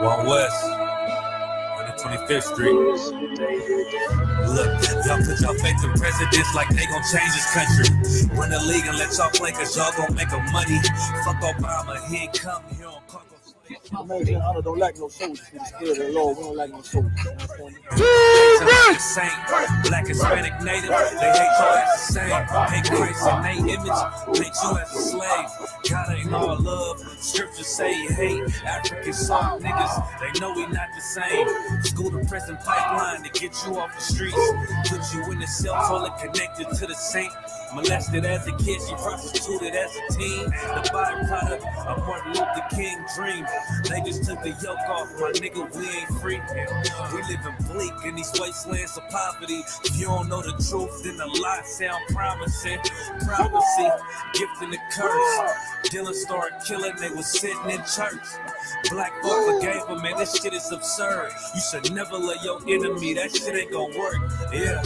One West, 125th Street. Look, y'all put y'all faith in presidents like they gon' change this country. Run the league and let y'all play, cause y'all gon' make a money. Fuck Obama, he ain't come here on Congo. American honor don't like no soldiers. In the spirit of the Lord, we don't like no soldiers. Black, Hispanic, Native, they hate y'all as the same. Hate Christ and they image, hate you as a slave. God ain't all love, scriptures say he hate. African soft niggas, they know we not the same. School to prison pipeline to get you off the streets. Put you in the cell toilet connected to the saint. Molested as a kid, she prostituted as a teen. The byproduct of Martin Luther King dream. They just took the yoke off, my nigga, we ain't free. We living bleak in these wastelands of poverty. If you don't know the truth, then the lie sound promising. Prophecy, gift and the curse. Dylan started killing, they was sitting in church. Black folk forgave him, man, this shit is absurd. You should never let your enemy, that shit ain't gon' work. Yeah,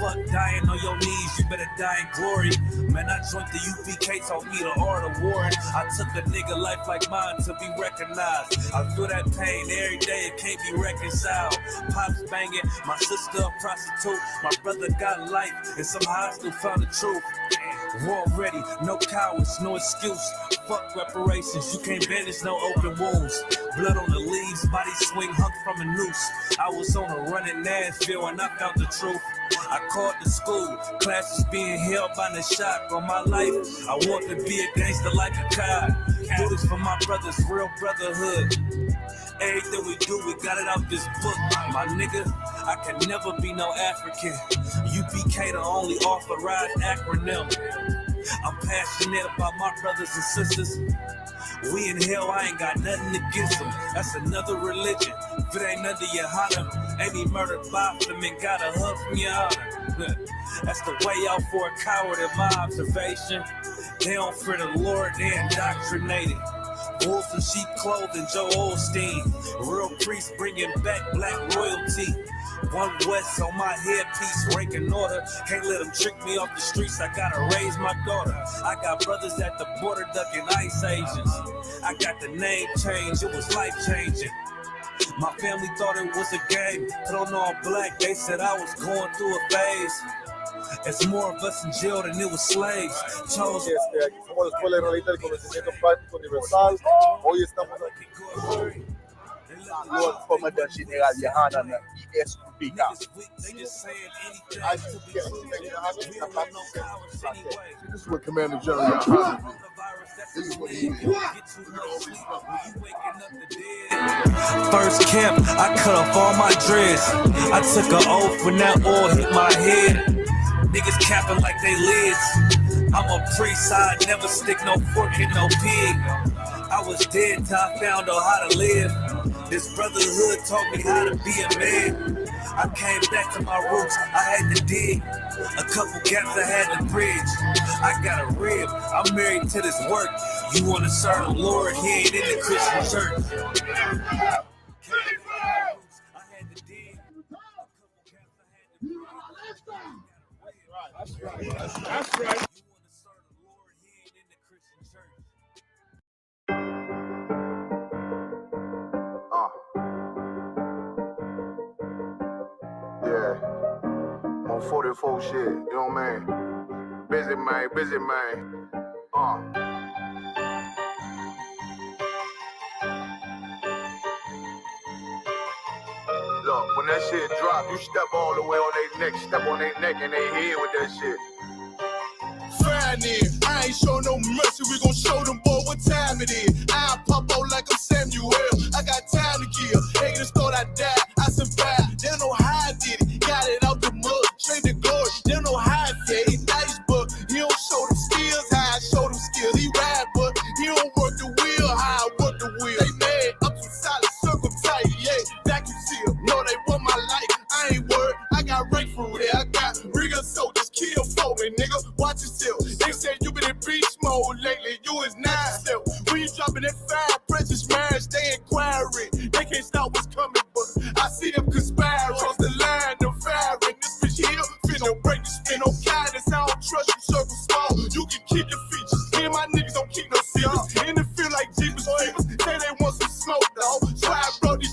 fuck dying on your knees, you better die in glory. Man, I joined the I.S.U.P.K, taught me the art of warring. I took a nigga life like mine to be recognized. I feel that pain every day, it can't be reconciled. Pops banging, my sister a prostitute. My brother got life, and somehow I still found the truth. War ready, no cowards, no excuse. Fuck reparations, you can't bandage no open wounds. Blood on the leaves, body swing hung from a noose. I was on a run in Nashville and I found the truth. I called the school, classes being held by the shock on my life. I want to be a gangster like a cop. Do this for my brothers, real brotherhood. Everything we do, we got it out this book. My nigga, I can never be no African. I.S.U.P.K the only authorized acronym. I'm passionate about my brothers and sisters. We in hell, I ain't got nothing against them. That's another religion. If it ain't under GEN.YAHANNA, ain't he murdered by them and got a hug from your honor. That's the way out for a coward in my observation. They don't fear the Lord, they indoctrinated. Wolves in sheep clothing, Joe Osteen. Real priests bringing back black royalty. One West on my headpiece, ranking order. Can't let them trick me off the streets, I gotta raise my daughter. I got brothers at the border ducking ICE agents. I got the name change, it was life changing. My family thought it was a game, put on all black, they said I was going through a phase. It's more of us in jail than it was slaves. Chose. Aquí somos la Escuela Israelita del Conocimiento Práctico Universal. Hoy estamos aquí con Lord Commander General GEN.YAHANNA I.S.U.P.K. This is what Commander General GEN.YAHANNA. This is what he did. First camp, I cut off all my dreads. I took an oath when that oil hit my head. Niggas capping like they lids. I'm a priest, I never stick no fork in no pig. I was dead till I found out how to live. This brotherhood taught me how to be a man. I came back to my roots, I had to dig. A couple gaps I had to bridge. I got a rib, I'm married to this work. You wanna serve the Lord, he ain't in the Christian church. That's right. Yeah. On 44 shit, you know what I mean? Busy man. Look, when that shit drop, you step all the way on their neck, step on their neck and they head with that shit. Friday, I ain't show no mercy, we gon' show them boy what time it is. I pop out like I'm Samuel, I got time to kill. Haters thought I died, I survived. They don't know how I did it, got it out the mud, straight to glory. They don't know how I fed, he nice, but he don't show them skills, how I show them skills. He ride, but he don't work the wheel, how I work the wheel. They mad, up to solid, circle tight, yeah, vacuum seal. No, they want my life, I ain't worried, I got rank for real. I got real soldiers, kill for me, nigga, watch yourself. They said you been in beast mode lately, you is not self. When you dropping that fire, precious marriage, they inquiring. They can't stop what's coming, but I see them conspire. Cross the line, them firing. This bitch here, finna break the spin. No kindness, I don't trust you, circle small. You can keep your features. Me and my niggas don't keep no secrets. And it feel like Jeepers Creepers. Say they want some smoke, dog. So I brought these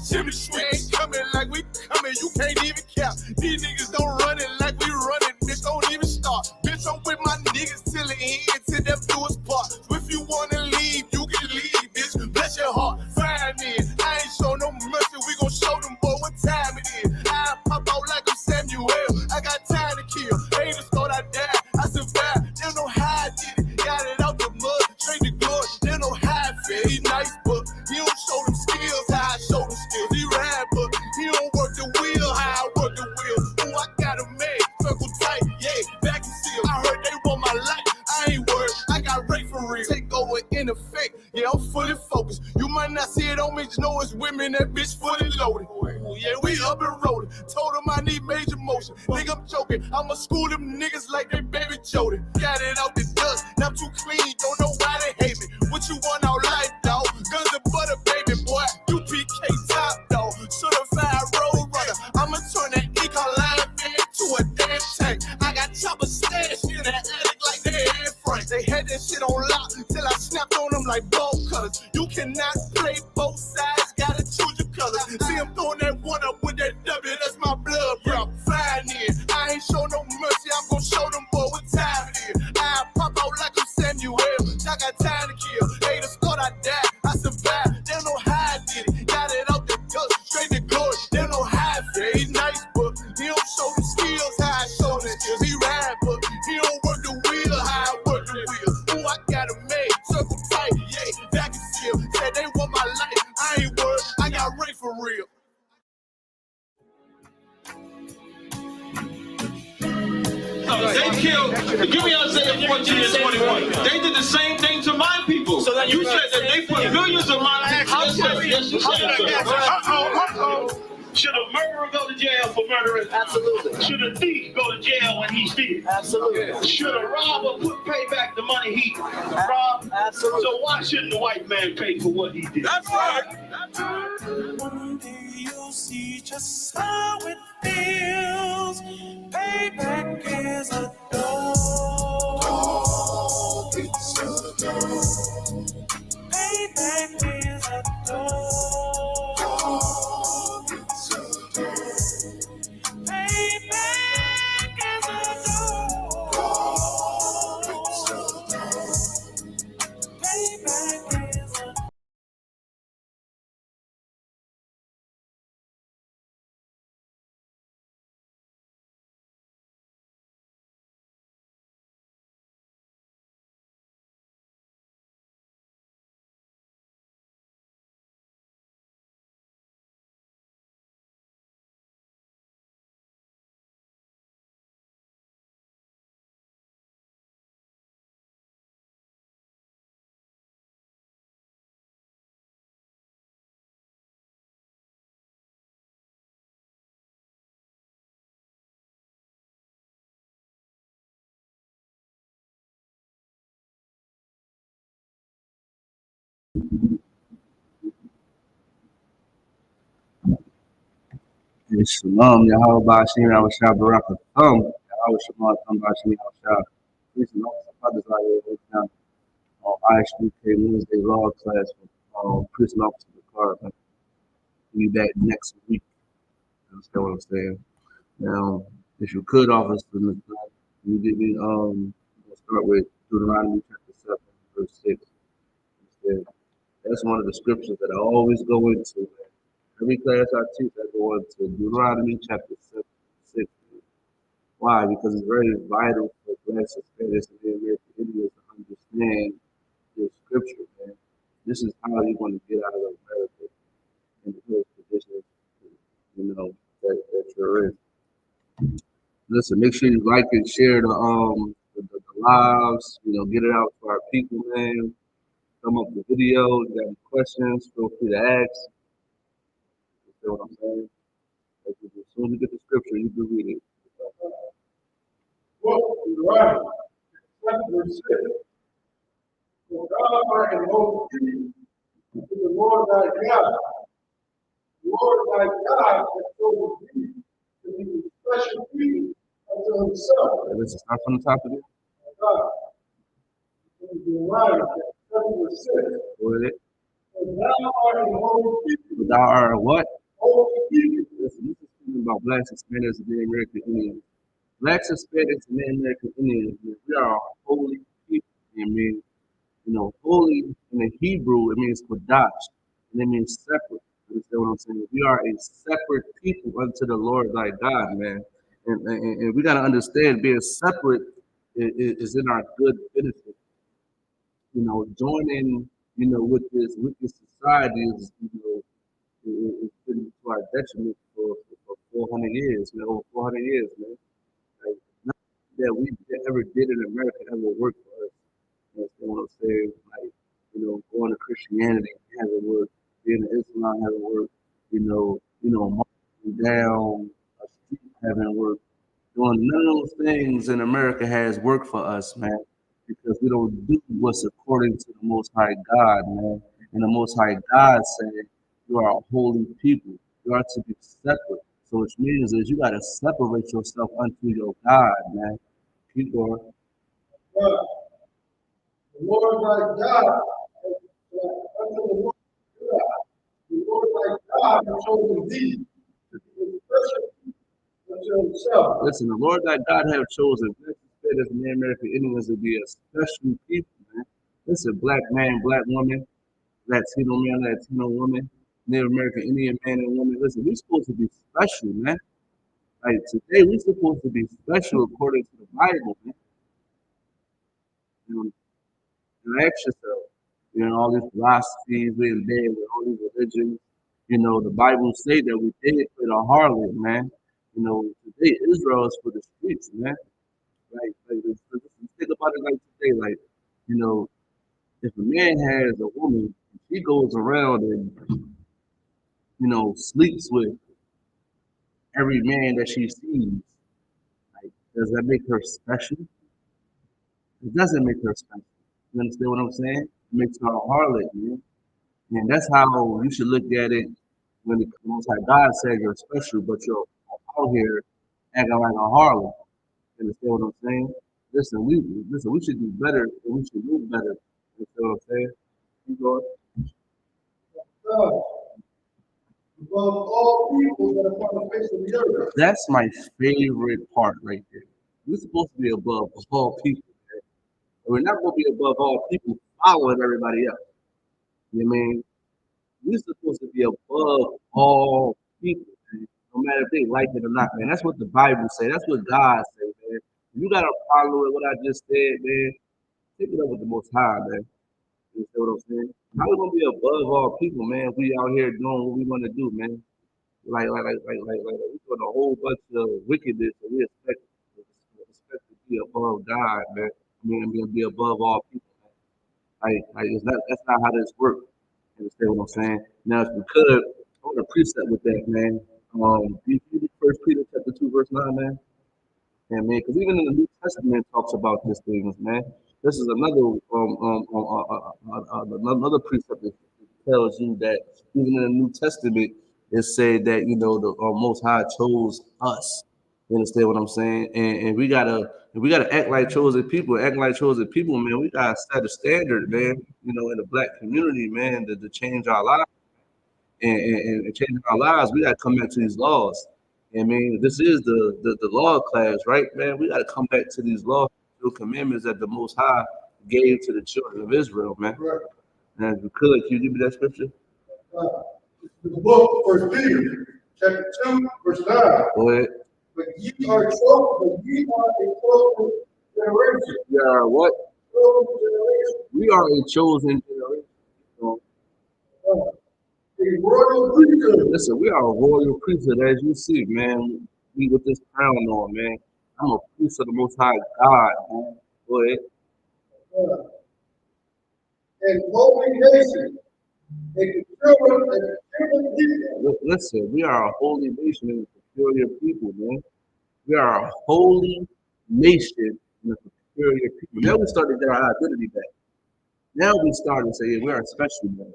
till it ends to them newest part. If you wanna leave, you can leave, bitch. Bless your heart, fine then. I ain't show no mercy, we gon' show them boy what time it is. I pop out like I'm Samuel. I got time to kill. Haters thought I died, I survived. They don't know how I did it. Got it out the mud, straight to glory. They don't know how I feel. He nice, but he don't show them skills how I show them skills. He ride, but he don't work the wheel how I work the wheel. Ooh, I got a man, circle tight, yeah, back and seal. I heard they want my life, I ain't worried. I got Ray for real. Take over in effect, yeah, I'm fully focused. You might not see it on me, just know it's women, that bitch fully loaded. Ooh, yeah, we up and rolling. Told them I need major motion. Think I'm joking, I'ma school them niggas like they baby Jody. Got it out the dust, now I'm too clean, don't know why they hate me. What you want out life, dawg? Guns and butter, baby boy. U.P.K top, dawg. Certified road runner. I'ma turn that E.K line into a damn tank. I got chopper stash in that attic like they had Frank. They had that shit on lock till I snapped on them like bolt cutters. You cannot play both sides, gotta choose your colors. See I'm throwing that one up with that W, that's my blood, bro. Flying in, I ain't show no mercy, I'm gon' show them boy what time it is. I pop out like I'm Samuel, I got time to kill. Haters thought I died, I survived. They don't know how I did it. Got it out the gut, straight to glory. They don't know how I feel. He's nice, but he don't show the skills how I show the skills. He ride, but he don't work the wheel how I work the wheel. Ooh, I got a made, circle tight, yeah, back and seal. Said they want my life, I ain't worried. I got Ray for real. They killed, give me Isaiah 14 and 21. They did the same thing to my people. So that you said that they put millions of my lives. Yes, you said. Should a murderer go to jail for murdering? Absolutely. Should a thief go to jail when he steals? Absolutely. Should a robber pay back the money he robbed? Absolutely. So why shouldn't the white man pay for what he did? That's right. One day you'll see just how it feels. Payback is a dog. It's a dog. Payback is a dog. It's a dog. Payback is a dog. It's a dog. Payback is a dog. Shalom, Yahweh Bashim, I was shot Baraka. Yahweh Shalom, Bashim, I was shot. Listen, all some others out here right now on I.S.U.K. Wednesday Law Class for prison officer department. We'll be back next week. You understand what I'm saying? Now, if you could, officer, you give me, we'll start with Deuteronomy chapter 7, verse 6. That's one of the scriptures that I always go into. Every class I teach, I go into Deuteronomy chapter 6. Why? Because it's very vital for blacks, Hispanics, and the American Indians to understand this scripture, man. This is how you're going to get out of America in the first position, that you're in. Listen, make sure you like and share the lives, get it out to our people, man. Come up with videos, you got any questions, feel free to ask. You see what I'm saying? As soon as you get the scripture, you can read it. Well, right. Verse 6. For thou art an old tree to the Lord thy God. The Lord thy God has chosen thee to be a special people unto himself. Let's start from the top of it. Right. Verse 6. What is it? For thou art an old people. Thou art what? Old people. Listen, this is speaking about blacks, Hispanics, and the American Indians. Blacks, Hispanics, and the American Indians, we are a holy mean, holy in the Hebrew, it means Kodash, and it means separate. You understand what I'm saying? We are a separate people unto the Lord thy God, man. And we got to understand being separate is in our good benefit. Joining, with this society it's been to our detriment for 400 years, over 400 years, man. Like, nothing that we ever did in America ever worked for us. You know what I'm saying? Like, going to Christianity hasn't worked, being an Islam hasn't worked, marching down a street hasn't worked. Doing none of those things in America has worked for us, man, because we don't do what's according to the Most High God, man. And the Most High God said, "You are a holy people. You are to be separate." So which means is you got to separate yourself unto your God, man. Keep going. But the Lord thy God, unto the Lord thy God has chosen thee to be a special unto himself. Listen, the Lord thy God have chosen as the American Indians to be a special people, man. Listen, black man, black woman, Latino man, Latino woman, Native American Indian man and woman. Listen, we're supposed to be special, man. Like today, we're supposed to be special according to the Bible, man. And ask yourself, all these philosophies, we're in bed with all these religions. The Bible say that we did for the harlot, man. Today Israel is for the streets, man. Like think about it like today, like, if a man has a woman, he goes around and, sleeps with every man that she sees. Like, does that make her special? It doesn't make her special. You understand what I'm saying? It makes her a harlot, man. And that's how you should look at it when the Most High God said you're special, but you're out here acting like a harlot. You understand what I'm saying? Listen, we should do better and we should do better. You know what I'm saying? Keep going. God, above all people that are upon the face of the earth. That's my favorite part right there. We're supposed to be above all people. Man. We're not going to be above all people following everybody else. You know what I mean? We're supposed to be above all people, man. No matter if they like it or not, man. That's what the Bible says. That's what God says, man. You got to follow it, what I just said, man. Take it up with the Most High, man. You know what I'm saying? How we going to be above all people, man, if we out here doing what we want to do, man? Like we doing a whole bunch of wickedness, and we expect to be above God, man. I mean, we'll be above all people. That's not how this works. You understand what I'm saying? Now, if we could, I want a precept with that, man. Do you read First Peter chapter 2, verse 9, man? Yeah, man, because even in the New Testament it talks about these things, man. This is another precept that tells you that even in the New Testament it said that the Most High chose us. You understand what I'm saying? And we gotta act like chosen people. Act like chosen people, man. We gotta set a standard, man. In the black community, man, to change our lives and changing our lives. We gotta come back to these laws. I mean, this is the law class, right, man? We got to come back to these laws, the commandments that the Most High gave to the children of Israel, man. Right. And if you could, can you give me that scripture? The book, First Peter, chapter 2, verse 9. Go ahead. But ye are a chosen generation. We are what? Chosen generation. We are a chosen generation. So, A royal priesthood. listen, we are a royal priesthood, as you see, man. We with this crown on, man. I'm a priest of the Most High God, man. Go ahead. And holy nation. And the children people. Listen, we are a holy nation and a peculiar people, man. We are a holy nation and a peculiar people. Now we started to get our identity back. Now we started to say, yeah, we are special, man.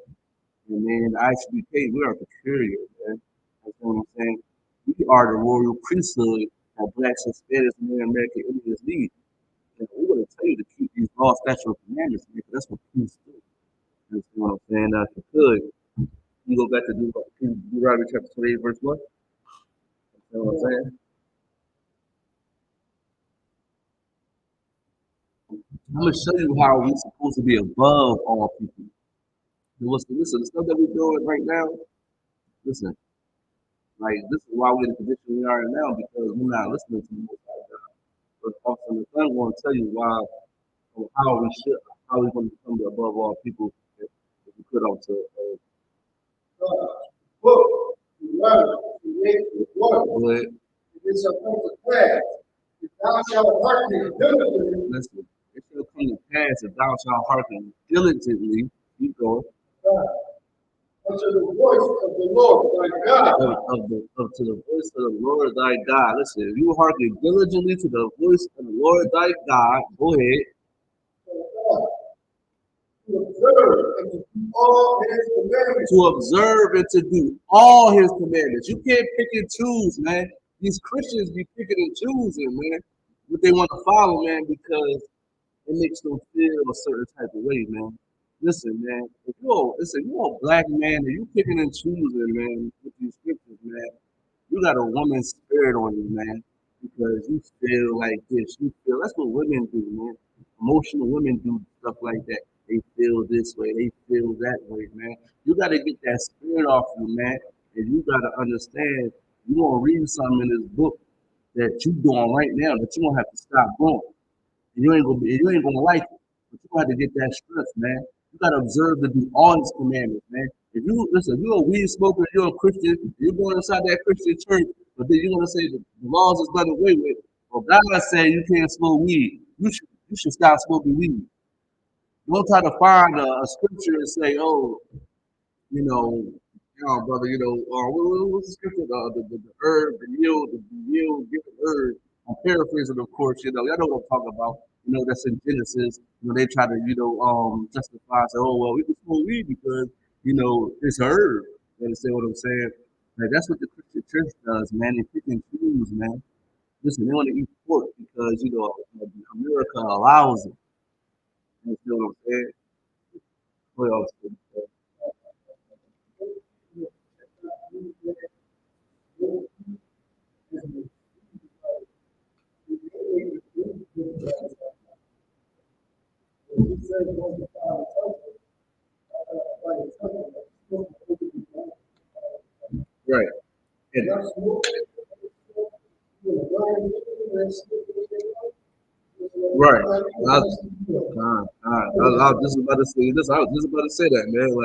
And man, I.S.U.P.K, we are peculiar, man. That's what I'm saying. We are the royal priesthood that blacks, Hispanics, and American Indians need. And we're going to tell you to keep these laws, statutes, and commandments, man, because that's what priests do. That's what I'm saying. If you could, you go back to Deuteronomy chapter 28, verse 1. You know what I'm saying? I'm gonna show you how we're supposed to be above all people. Listen, the stuff that we're doing right now, listen, like this is why we're in the position we are in now, because we're not listening to the Most High God. But also the Son going to tell you why, or how we're going to become above all people if we put on to Book, to learn, to make it work. But It shall come to pass, if thou shalt hearken diligently listen, it shall come to pass if thou shalt hearken diligently, keep going, unto the voice of the Lord thy God. to the voice of the Lord thy God. Listen, if you hearken diligently to the voice of the Lord thy God, go ahead. To observe and to do all his commandments. To observe and to do all his commandments. You can't pick and choose, man. These Christians be picking and choosing, man, what they want to follow, man, because it makes them feel a certain type of way, man. Listen, man, if you're a black man and you picking and choosing, man, with these scriptures, man, you got a woman's spirit on you, man, because you feel like this. You feel that's what women do, man. Emotional women do stuff like that. They feel this way, they feel that way, man. You got to get that spirit off you, man, and you got to understand. You gonna read something in this book that you doing right now that you gonna have to stop doing. You ain't gonna like it, but you got to get that strength, man. You gotta observe to do all his commandments, man. If you listen, if you're a weed smoker, you're a Christian, you're going inside that Christian church, but then you're gonna say the laws is done away with. Well, God saying you can't smoke weed. You should stop smoking weed. Don't try to find a scripture and say, oh, brother, what's the scripture? The herb, give the herb. I'm paraphrasing, of course, y'all know what I'm talking about. That's in Genesis. They try to, justify, say, oh, well, we can smoke weed because, it's herb. You understand what I'm saying? Like, that's what the Christian church does, man. They pick and choose, man. Listen, they want to eat pork because, America allows it. You understand what I'm saying? What else? Right. And right. I was just about to say this. I was just about to say that, man.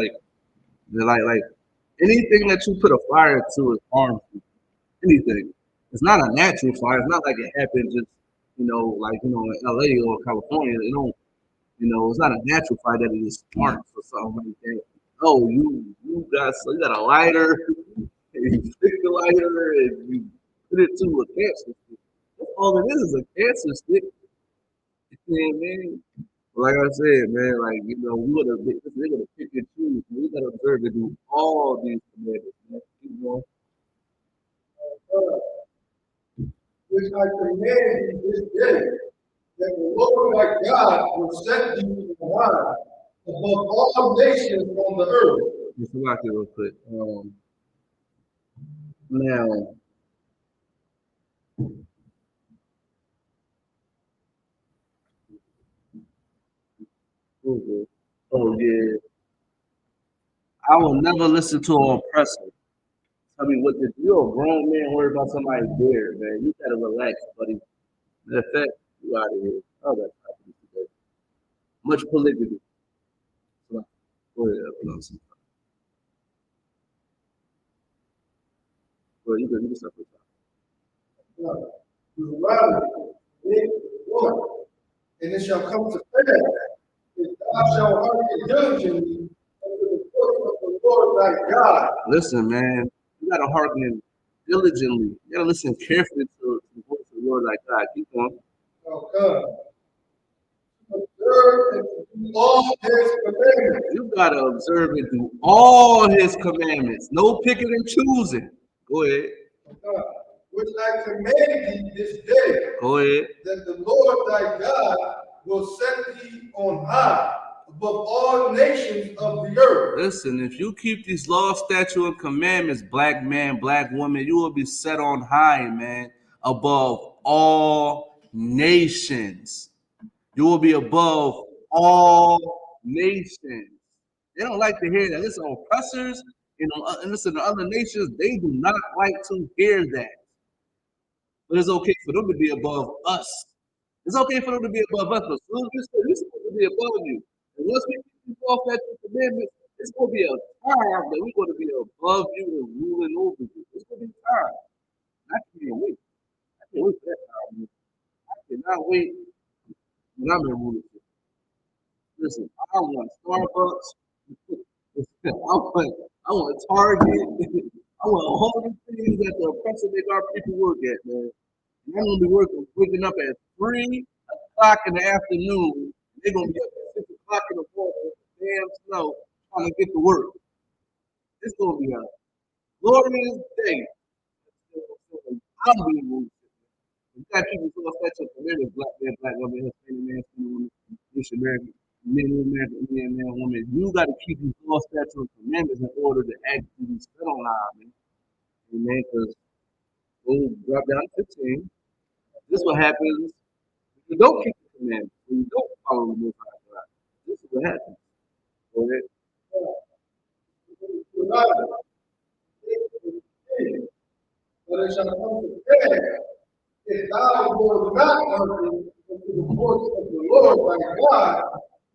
Like anything that you put a fire to is harmful. Anything. It's not a natural fire. It's not like it happened just, in LA or California. It's not a natural fire that it is sparks or something like that. Oh, you got a lighter, and you stick the lighter and you put it to a cancer stick. That's all it is a cancer stick. You know what I mean? Like I said, man, they're gonna pick and choose. We gotta observe to do all these commandments, man. Keep going. Which I command you this day, that the Lord thy God will set thee in high above all nations on the earth. Just look it real quick. Now, oh yeah, I will never listen to an oppressor. Tell me what this. You're a grown man worried about somebody's beard, man. You gotta relax, buddy. Matter of fact, you out of here. Oh, that's happening today. Much polygamy. So, go ahead, well, you can start with And it shall come to pass, if thou shalt hearken diligently unto the voice of the Lord thy God. Listen, man, you gotta hearken diligently. You gotta listen carefully to the voice of the Lord thy God. Keep going. Observe and do all his commandments. You gotta observe and do all his commandments. No picking and choosing. Go ahead. Which I command thee this day. Go ahead. That the Lord thy God will set thee on high above all nations of the earth. Listen, if you keep these laws, statutes, and commandments, black man, black woman, you will be set on high, man, above all nations. You will be above all nations. They don't like to hear that. Listen, oppressors and listen, the other nations, they do not like to hear that. But it's okay for them to be above us. It's okay for them to be above us, but as soon as we're supposed to be above you. And once we keep you off that commandments, it's going to be a time that we're going to be above you and ruling over you. It's going to be time. I can't wait. I can't wait for that time. Man. I cannot wait when I'm in rulership. Listen, I want Starbucks. I want Target. I want all these things that the oppressor make our people work at, man. And I'm gonna be waking up at 3 o'clock in the afternoon. They're gonna be up at 6 o'clock in the morning, damn snow, trying to get to work. It's gonna be a glorious day. I'm being moved. You got people who are such a committed black woman, Hispanic man, woman, Asian American, men, Indian man, woman. You got to keep these law, statutes, and commandments in order to actually spit on our man. Amen. Because when you drop down 15, this is what happens when you don't keep the commandments, when you don't follow the Most High God. This is what happens. Go ahead. But it shall come to pass, if thou wilt not hearken unto the voice of the Lord thy God,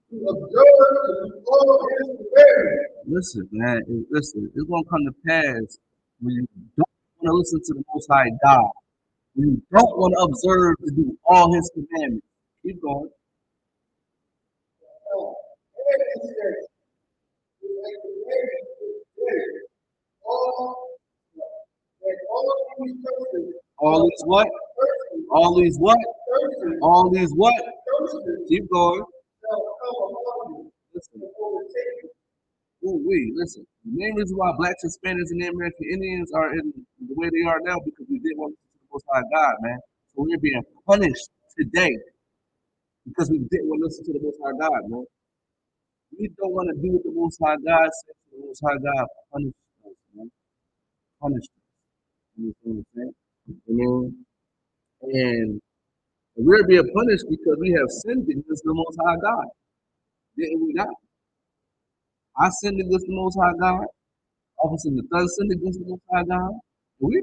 to observe to do all his commandments. Listen, man. Listen, it's going to come to pass when you don't want to listen to the Most High God. When you don't want to observe to do all his commandments. Keep going. All these what? All these what? All these what? Keep going. Listen. Listen. The main reason why blacks, Hispanics, and American Indians are in the way they are now because we didn't want to listen to the Most High God, man. So we're being punished today because we didn't want to listen to the Most High God, man. We don't want to do what the Most High God says. The Most High God punish us, man. Punish us. You know what I'm saying? And we're being punished because we have sinned against the Most High God. Didn't we not? I sinned against the Most High God. Officer the Son sinned against the Most High God. And we're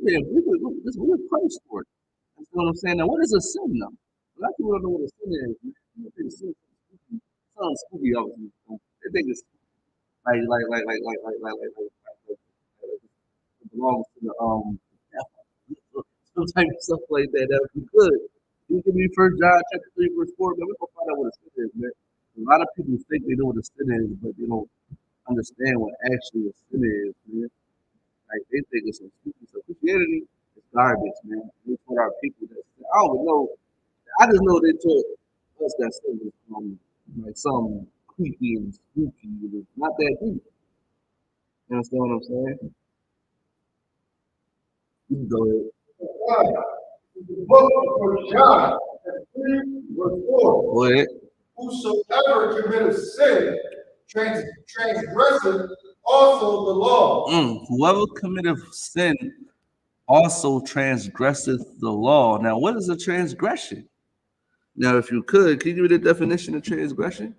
punished for it. That's what I'm saying. Now, what is a sin now? A lot of people don't know what a sin is. They think a sin sounds spooky, obviously. They think it's like it belongs to the some type of stuff like that. That would be good. You can be First John chapter 3 verse 4, man. We're gonna find out what a sin is, man. A lot of people think they know what a sin is, but they don't understand what actually a sin is, man. Like they think it's some stupid stuff. Christianity is garbage, man. They taught our people that I don't even know. I just know they taught us that sin is like some creepy and spooky. It's not that deep. You understand what I'm saying? You can go ahead. The book of John, 3, verse 4. Go ahead. Whosoever committeth sin transgresseth also the law. Whoever committeth sin also transgresseth the law. Now, what is a transgression? Now, if you could, can you give me the definition of transgression?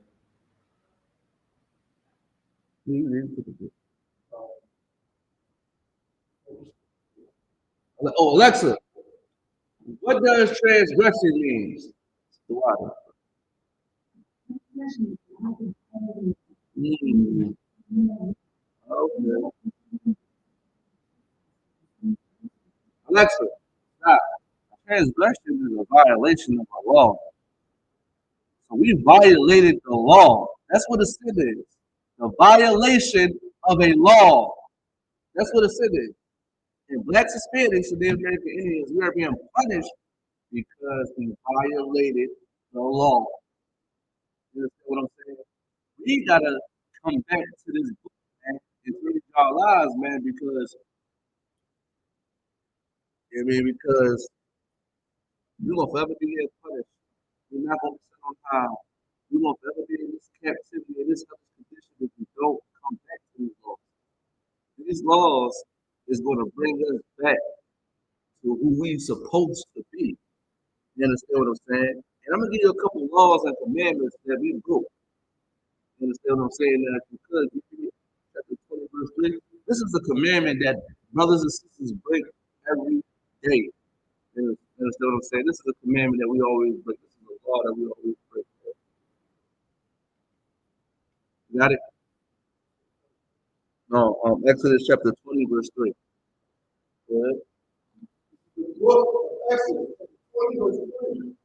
Oh, Alexa, what does transgression mean? The water. Okay. Alexa, stop. Transgression is a violation of a law. So we violated the law. That's what a sin is. The violation of a law. That's what a sin is. And blacks, Hispanics, and the American Indians, we are being punished because we violated the law. You understand what I'm saying? We gotta come back to this book, man, and change our lives, man, because because you're gonna forever be here punished. You're not gonna sit on high. You're gonna forever be in this captivity, in this condition if you don't come back to these laws. These laws is gonna bring us back to who we supposed to be. You understand what I'm saying? And I'm gonna give you a couple laws and commandments that we broke. You understand what I'm saying? That because chapter 20, verse 3, this is the commandment that brothers and sisters break every day. You understand what I'm saying? This is a commandment that we always break. This is a law that we always break. You got it? No, Exodus chapter 20, verse 3. Go ahead. Book of Exodus, 20 verse 3.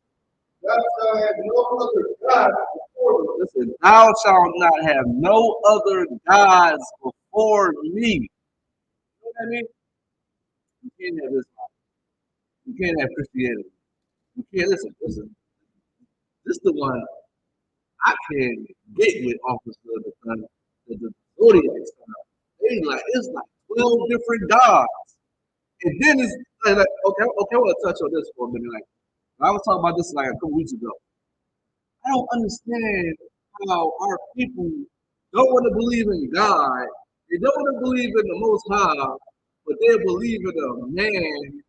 Thou shalt have no other God before thee. Listen, thou shalt not have no other gods before me. You know what I mean? You can't have this. You can't have Christianity. You can't listen. This is the one I can get with Officer the Zodiac sign. It's like 12 different gods. And then it's like okay, I want to touch on this for a minute. Like I was talking about this like a couple weeks ago. I don't understand how our people don't want to believe in God. They don't want to believe in the Most High, but they believe in a man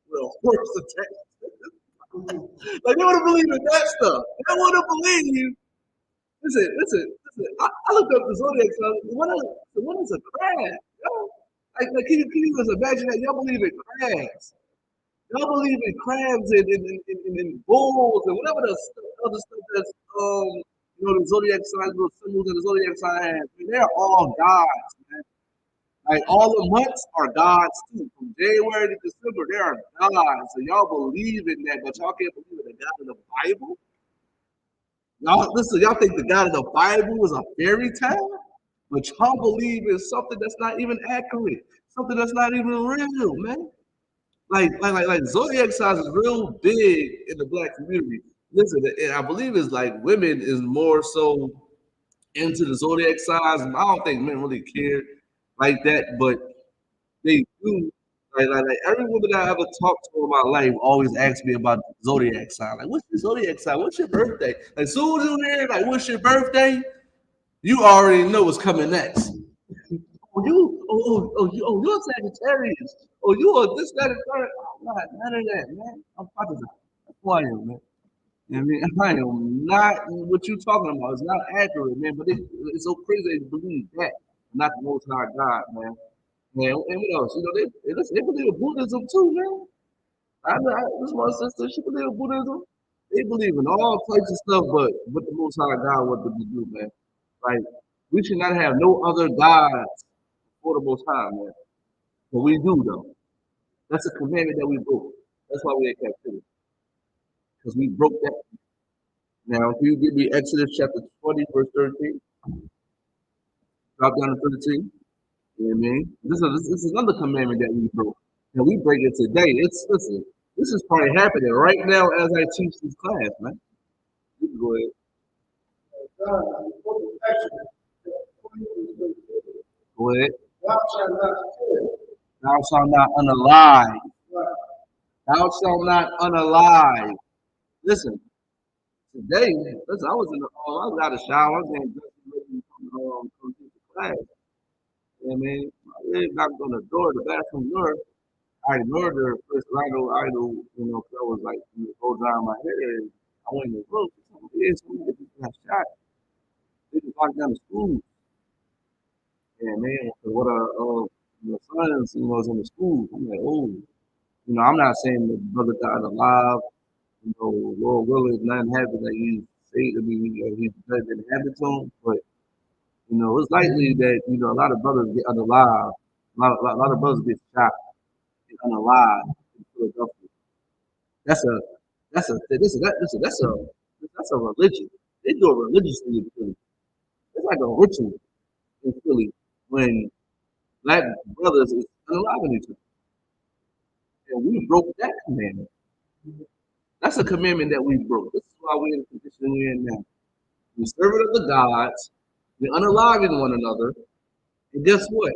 with a horse attack. Like they want to believe in that stuff. They want to believe. Listen. I looked up the zodiac sign. What is a crab? Like can you just imagine that? Y'all believe in crabs. Y'all believe in crabs and bulls and whatever the other stuff that's the zodiac signs, the symbols of the zodiac sign has. I mean, they're all gods, man. Like all the months are gods too. From January to December, they are gods. So y'all believe in that, but y'all can't believe in the God of the Bible. Y'all think the God of the Bible is a fairy tale, but y'all believe in something that's not even accurate, something that's not even real, man. Like zodiac signs is real big in the black community. Listen, I believe it's like women is more so into the zodiac signs. I don't think men really care like that, but they do. Like every woman that I ever talked to in my life always asks me about the zodiac sign. Like, what's your zodiac sign? What's your birthday? Like, soon as you hear like, what's your birthday? You already know what's coming next. You're a Sagittarius. Oh, you are this, that, and third. None of that, man. I'm positive. That's who I am, man. You know what I mean? I am not what you talking about. It's not accurate, man. But it's so crazy they believe that, not the Most High God, man. Man, and what else? They believe in Buddhism too, man. This my sister. She believe in Buddhism. They believe in all types of stuff, but what the Most High God what them to do, man. Like we should not have no other gods for the Most High, man. But we do though. That's a commandment that we broke. That's why we're in captivity. Because we broke that. Now, if you give me Exodus chapter 20, verse 13, drop down to 13. You know what I mean? This is another commandment that we broke. And we break it today. Listen, this is probably happening right now as I teach this class, man. You can go ahead. Book of Exodus, 20 verse 13. Go ahead. Thou shalt not kill. Thou shalt not unalive. Right. Thou shalt not unalive. Listen, today, I was I got a shower. I was getting dressed and come to the class. You know what I mean? I really knocked on the door, the bathroom door. I ignored her first idol, because I was like, go down my hair. And I went in the room. Somebody got shot. They just locked down the school. Yeah, man. So what my sons, was in the school. I'm like, oh, I'm not saying the brother died alive. Lord willing, nothing happened that he saved. I mean, he's better than happened to him. But it's likely that a lot of brothers get unalive. A lot of brothers get shot and unalive in Philadelphia. That's a religion. They do it religiously in Philly. It's like a ritual in Philly when black brothers is unaliving each other. And we broke that commandment. That's a commandment that we broke. This is why we're in the position we're in now. We're serving of the gods. We're unaliving one another. And guess what?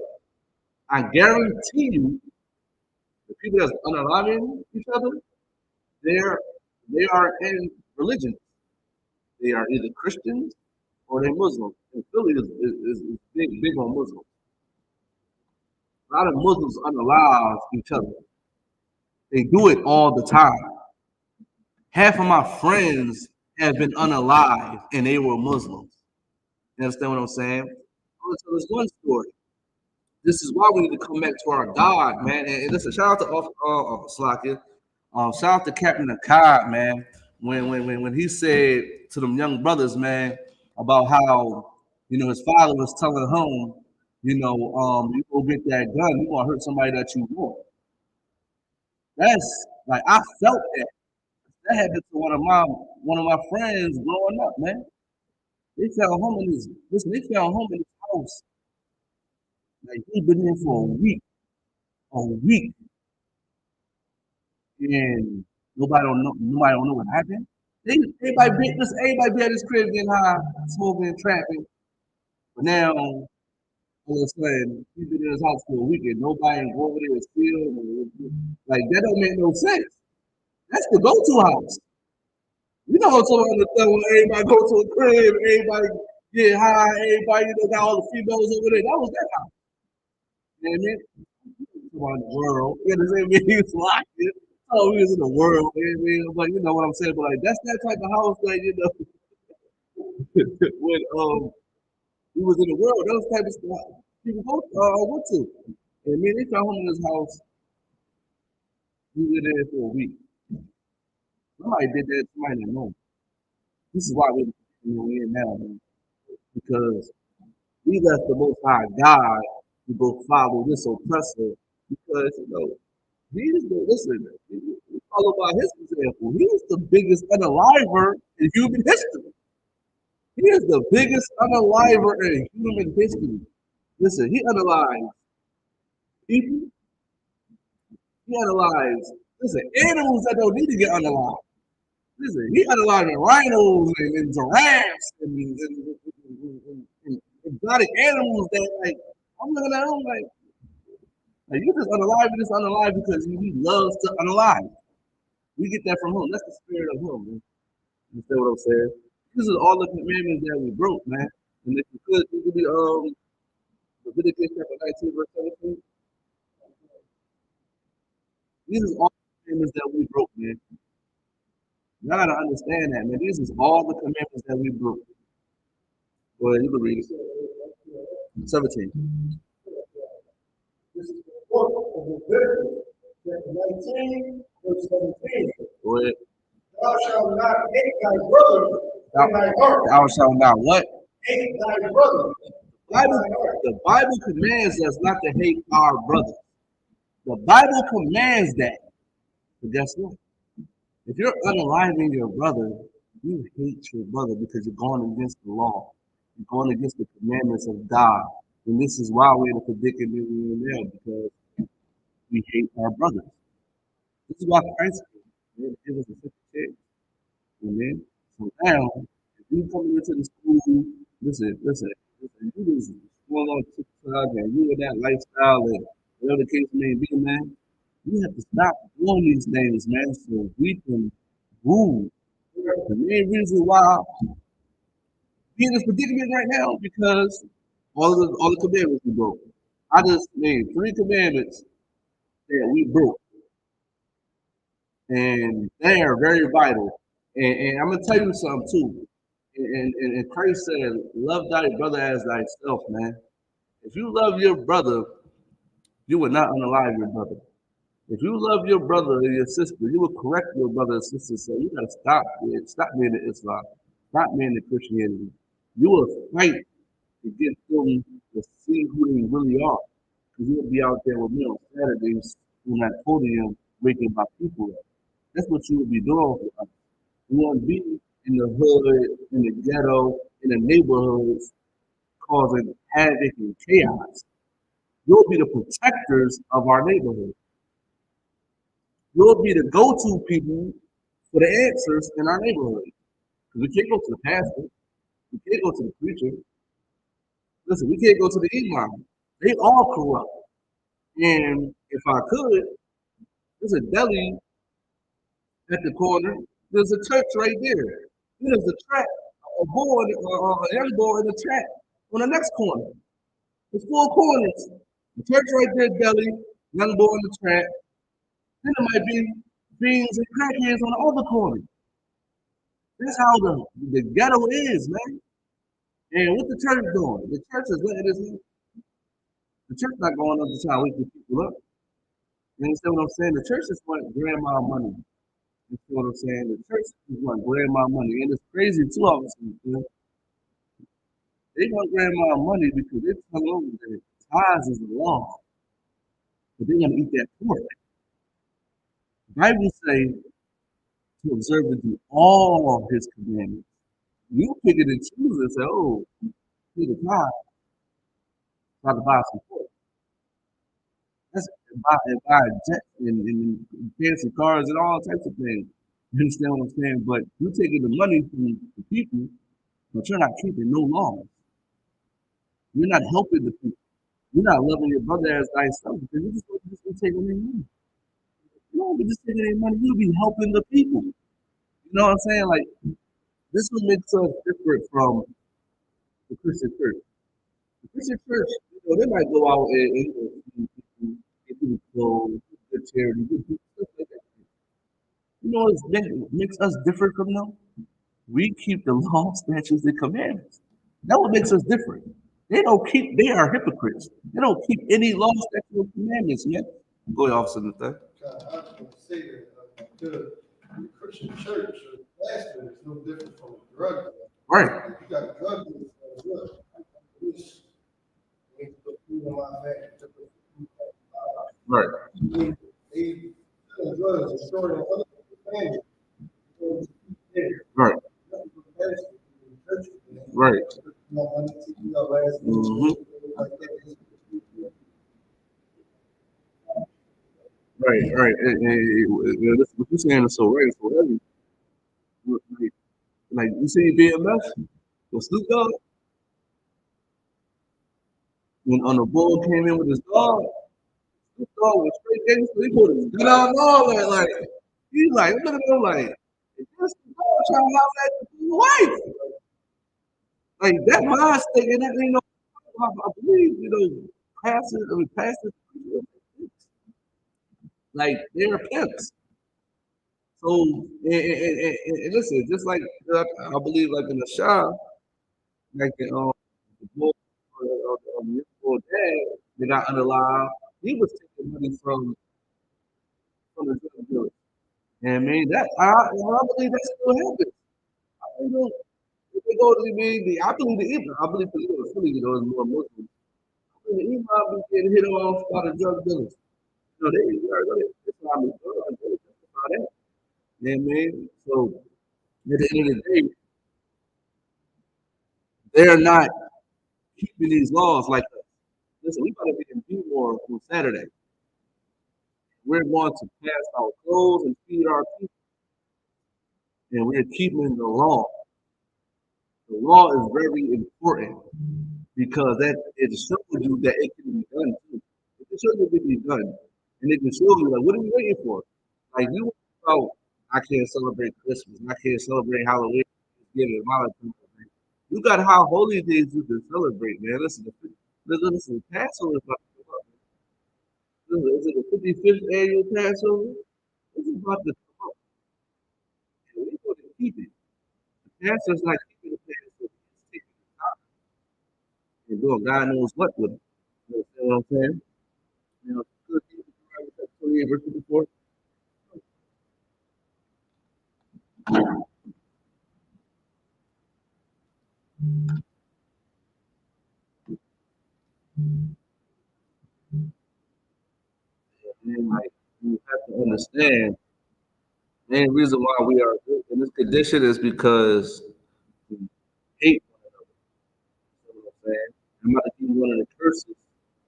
I guarantee you, the people that's unaliving each other, they are in religion. They are either Christians or they're Muslims. And Philly is big on Muslims. A lot of Muslims unalive each other. They do it all the time. Half of my friends have been unalived and they were Muslims. You understand what I'm saying? I'm gonna tell this one story. This is why we need to come back to our God, man. And listen, shout out to Slakia. Shout out to Captain Akkad, man. When he said to them young brothers, man, about how his father was telling him, you go get that gun, you gonna hurt somebody that you want. That's like I felt that. That happened to one of my friends growing up, man. They found home in his They found home in his house. Like he'd been there for a week, and nobody don't know what happened. Everybody be at his crib getting high, smoking and trapping. But now, all of a sudden, he's been in his house for a week and nobody can go over there and steal. Like, that don't make no sense. That's the go-to house. You know what I'm talking about when everybody go to a crib, everybody get high, everybody got all the females over there. That was that house. You know what I mean? On the world. You know what I'm saying? He was locked in. Oh, he was in the world, man. But you know what I'm saying? But like that's that type of house that when he was in the world, those type of stuff people went to. And man, they found him in his house. He was there for a week. Somebody did that, somebody didn't know. This is why we're in now, man. Because we left the Most High God to go follow this oppressor because he's we follow by his example. He is the biggest unaliver in human history. He is the biggest unaliver in human history. Listen, he unalived people. He unalived, animals that don't need to get unalived. Listen, he unalived rhinos and giraffes and exotic animals that, like, I'm looking at him like you just unalive and just unalive because he loves to unalive. We get that from him. That's the spirit of him, man. You understand what I'm saying? This is all the commandments that we broke, man. And if you could be Leviticus chapter 19, verse 17. These is all the commandments that we broke, man. You gotta understand that, man. These is all the commandments that we broke. Go ahead, you can read it. 17. This is the book of Leviticus, chapter 19, verse 17. Go ahead. Thou shalt not hate thy brother in thy heart. Thou shalt not what? Hate thy brother. The Bible commands us not to hate our brothers. The Bible commands that. But guess what? If you're unaliving your brother, you hate your brother because you're going against the law. You're going against the commandments of God. And this is why we're in the predicament we're in now, because we hate our brothers. This is why Christ came. It was a 50 chance. Amen. So now, if you come into the school, listen, you just going on TikTok and you in that lifestyle and whatever the case may be, man, you have to stop doing these things, man, so we can rule. The main reason why we're in this predicament right now because all the commandments we broke. I just named 3 commandments that we broke, and they are very vital. And I'm gonna tell you something too. And Christ said, "Love thy brother as thyself." Man, if you love your brother, you will not unalive your brother. If you love your brother or your sister, you will correct your brother and sister. So you gotta stop being the Islam, stop being the Christianity. You will fight to get them to see who they really are. Because you'll be out there with me on Saturdays on that podium waking my people up. That's what you will be doing for us. You want to be in the hood, in the ghetto, in the neighborhoods, causing havoc and chaos. You'll be the protectors of our neighborhood. You'll be the go-to people for the answers in our neighborhood. Because we can't go to the pastor. We can't go to the preacher. Listen, we can't go to the imam. They all corrupt. And if I could, there's a deli at the corner. There's a church right there. There's a track, a young boy in the track on the next corner. There's 4 corners. The church right there, deli, young boy in the track. Then there might be beans and crackheads on the other corner. That's how the ghetto is, man. And what the church doing? The church is letting this. The church not going up to try to wake the people up. You understand what I'm saying? The church just want grandma money. You see what I'm saying? The church just want grandma money. And it's crazy too, obviously. You know? They want grandma money because they tell them that tithes is the law. But they're gonna eat that pork. The Bible say to observe and do all his commandments. You pick it and choose and say, oh, need a tithe, try to buy some pork. That's and buy jets and fancy cars and all types of things. You understand what I'm saying? But you're taking the money from the people, but you're not keeping no laws. You're not helping the people. You're not loving your brother as thyself because you're just gonna take their money. You don't be just taking their money. You'll be helping the people. You know what I'm saying? Like this will make us different from the Christian church. The Christian church, they might go out and get people clothes, good charity, good stuff like that. You know what makes us different from them? We keep the law, statutes, and commandments. That what makes us different. They are hypocrites. They don't keep any law, statutes, or commandments, man. Go ahead, Officer Nathan. I was going to say that the Christian church or pastor is no different from a drug dealer. Right. You got a drug dealer as well. Right. They sell drugs and storing other people's family. Right. Right. Right. And this, what you're saying is so right, it's so heavy. Like you see BMF with Snoop Dogg when on the bull came in with his dog. Snoop Dogg was straight gangster. He put his gun out and all that. Like he's like, look at him like, is this the dog trying to holler at the wife? Like that mind state, and that, you know, I believe, you know, pastors, like they're pimps. So, and listen, just like I believe, like in the shop, like the boy, the boy dad, they got underlined. He was taking money from the drug dealers. And I mean, I believe that still happens. You know, if they go to I believe the Imam, I believe the Philly, you know, is more Muslim. I believe the Imam be getting hit off by the drug dealers. You know, Islam is good. They justify that. You know what I mean? So at the end of the day, they're not keeping these laws like us. Listen, we gotta be in Bmore on Saturday. We're going to pass our clothes and feed our people, and we're keeping the law. The law is very important because that it shows you that it can be done too. It can show you it can be done, and it can show you like what are you waiting for? Like you, oh, I can't celebrate Christmas, I can't celebrate Halloween, Thanksgiving, Valentine's Day. You got how holy days you can celebrate, man. Listen, Passover is about to come up. Listen, is it the 55th annual Passover? It's about to come up, and we're going to keep it. The pastor's not keeping the Passover; he's taking the time and doing God knows what with it. You understand what I'm saying? You know, good thing to 28 verse 54. And like you have to understand, the main reason why we are in this condition is because we hate one another. You know what I'm saying? I'm about to give you one of the curses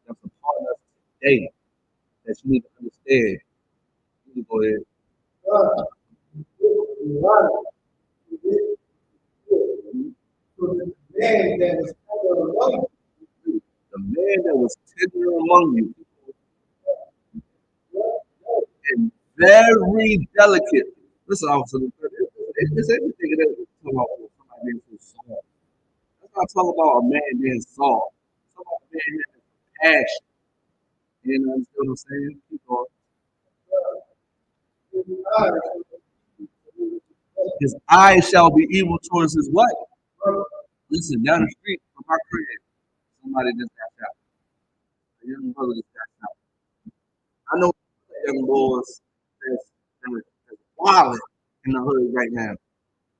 that's upon us today that you need to understand. You need to go ahead. The man that was tender among you and very delicate. Listen, officer, it's everything that we talk about somebody being so soft. That's not talking about a man being soft. It's talking about a man having passion. You know what I'm saying? Keep on. His eyes shall be evil towards his what? Listen, down the street from our crib, somebody just got shot. A young brother just got shot. I know young boys that's wilding in the hood right now.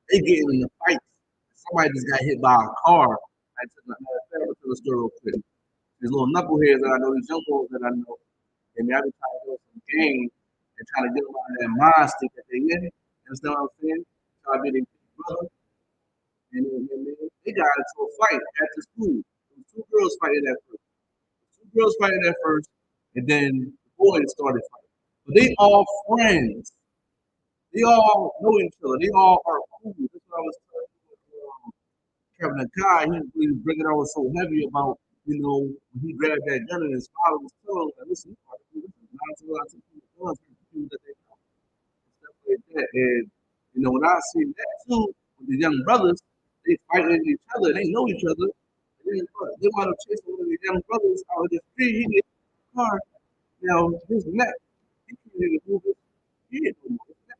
They getting in the fights. Somebody just got hit by a car. I took the story real quick. These little knuckleheads that I know, these young boys that I know, and they're trying to go some game and trying to get them out of that mind state that they in. You understand what I'm saying? Try to be their brother. And they got into a fight at the school. There was two girls fighting at first. And then the boys started fighting. But they all friends. They all know each other. They all are cool. That's what I was telling Kevin, the guy, he was bringing on so heavy about, when he grabbed that gun and his father was telling him, listen, not a lot of people that they know. Stuff like that. And, when I see that too, with the young brothers, they fighting each other, they know each other. They want to chase one of the young brothers out of the street. He get in the car. His neck, he can't even move his head no more. His neck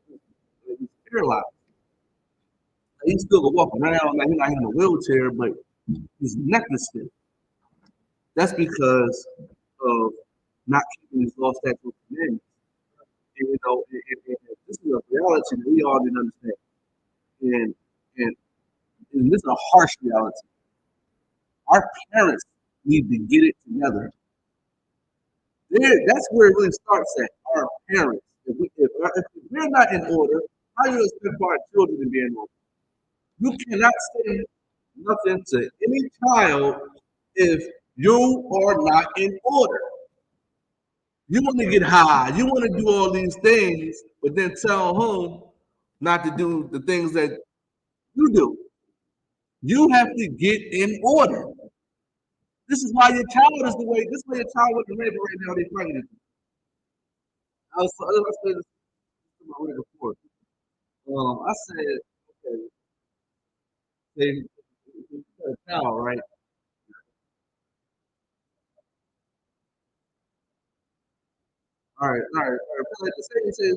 is paralyzed. He still can walk around, like he's not in a wheelchair, but his neck is stiff. That's because of not keeping his law, statutes, and commandments. And, this is a reality that we all didn't understand. And this is a harsh reality. Our parents need to get it together. That's where it really starts at. Our parents. If we're not in order, how do you expect for our children to be in order? You cannot say nothing to any child if you are not in order. You want to get high, you want to do all these things, but then tell him not to do the things that you do. You have to get in order. This is why your child is the way. This is why your child with the neighbor right now. They're fighting it. I said this to my way before. I said, okay, they got a child, right? All right. Say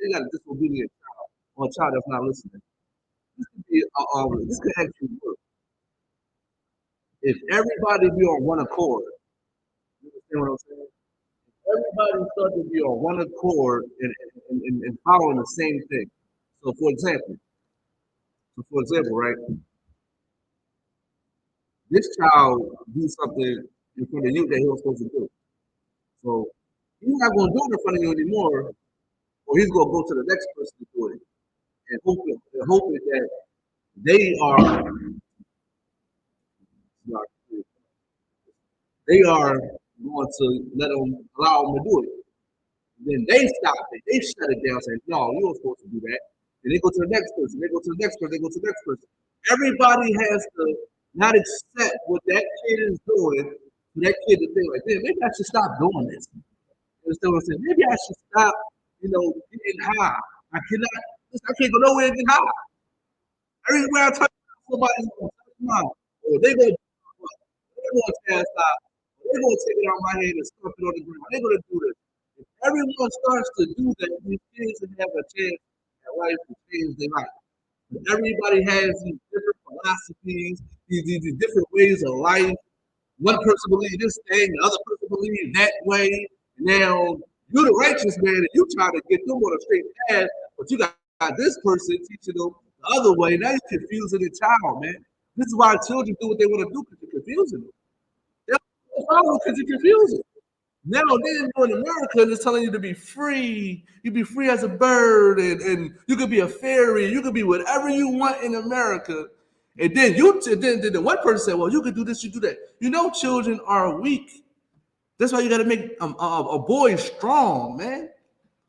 you got a disobedient child or a child that's not listening. This could actually work if everybody be on one accord. You understand what I'm saying? Everybody starts to be on one accord and following the same thing. So, for example, right, this child do something in front of you that he was supposed to do. So he's not going to do it in front of you anymore, or he's going to go to the next person to do it, and hope that they are going to allow him to do it. Then they stop it. They shut it down, saying, "No, you weren't supposed to do that." Then they go to the next person. They go to the next person. They go to the next person. Everybody has to not accept what that kid is doing. For that kid to think like, "Man, maybe I should stop doing this." You understand what I'm saying? Maybe I should stop, getting high. I can't go nowhere and get high. Everywhere I touch somebody's going to touch mine. Or they're going to chastise. They're going to take it out of my hand and stuff it on the ground. They're going to do this. If everyone starts to do that, these kids will have a chance at life to change their life. But everybody has these different philosophies, these different ways of life. One person believes this thing, the other person believes that way. Now, you're the righteous man, and you try to get them on a straight path, but you got this person teaching them the other way. Now you're confusing the child, man. This is why children do what they want to do, because you're confusing them. They're following because you're confusing. Now they're in America and it's telling you to be free. You be free as a bird, and you could be a fairy. You could be whatever you want in America. And then then one person said, "Well, you could do this, you do that." Children are weak. That's why you got to make a boy strong, man.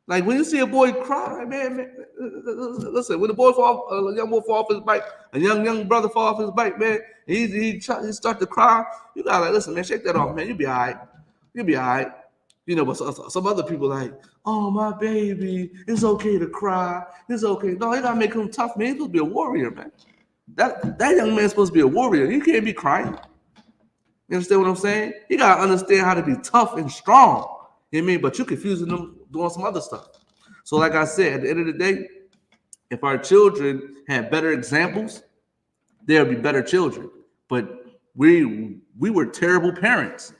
Like when you see a boy cry, man, listen. When a young boy fall off his bike, a young brother fall off his bike, man, he start to cry. You gotta listen, man. Shake that off, man. You'll be all right. You'll be all right. But some other people like, "Oh, my baby, it's okay to cry. It's okay." No, you gotta make him tough, man. He's supposed to be a warrior, man. That young man's supposed to be a warrior. He can't be crying. You understand what I'm saying? You gotta understand how to be tough and strong. You know what I mean? But you're confusing them doing some other stuff. So, like I said, at the end of the day, If our children had better examples, they'll be better children. But we were terrible parents.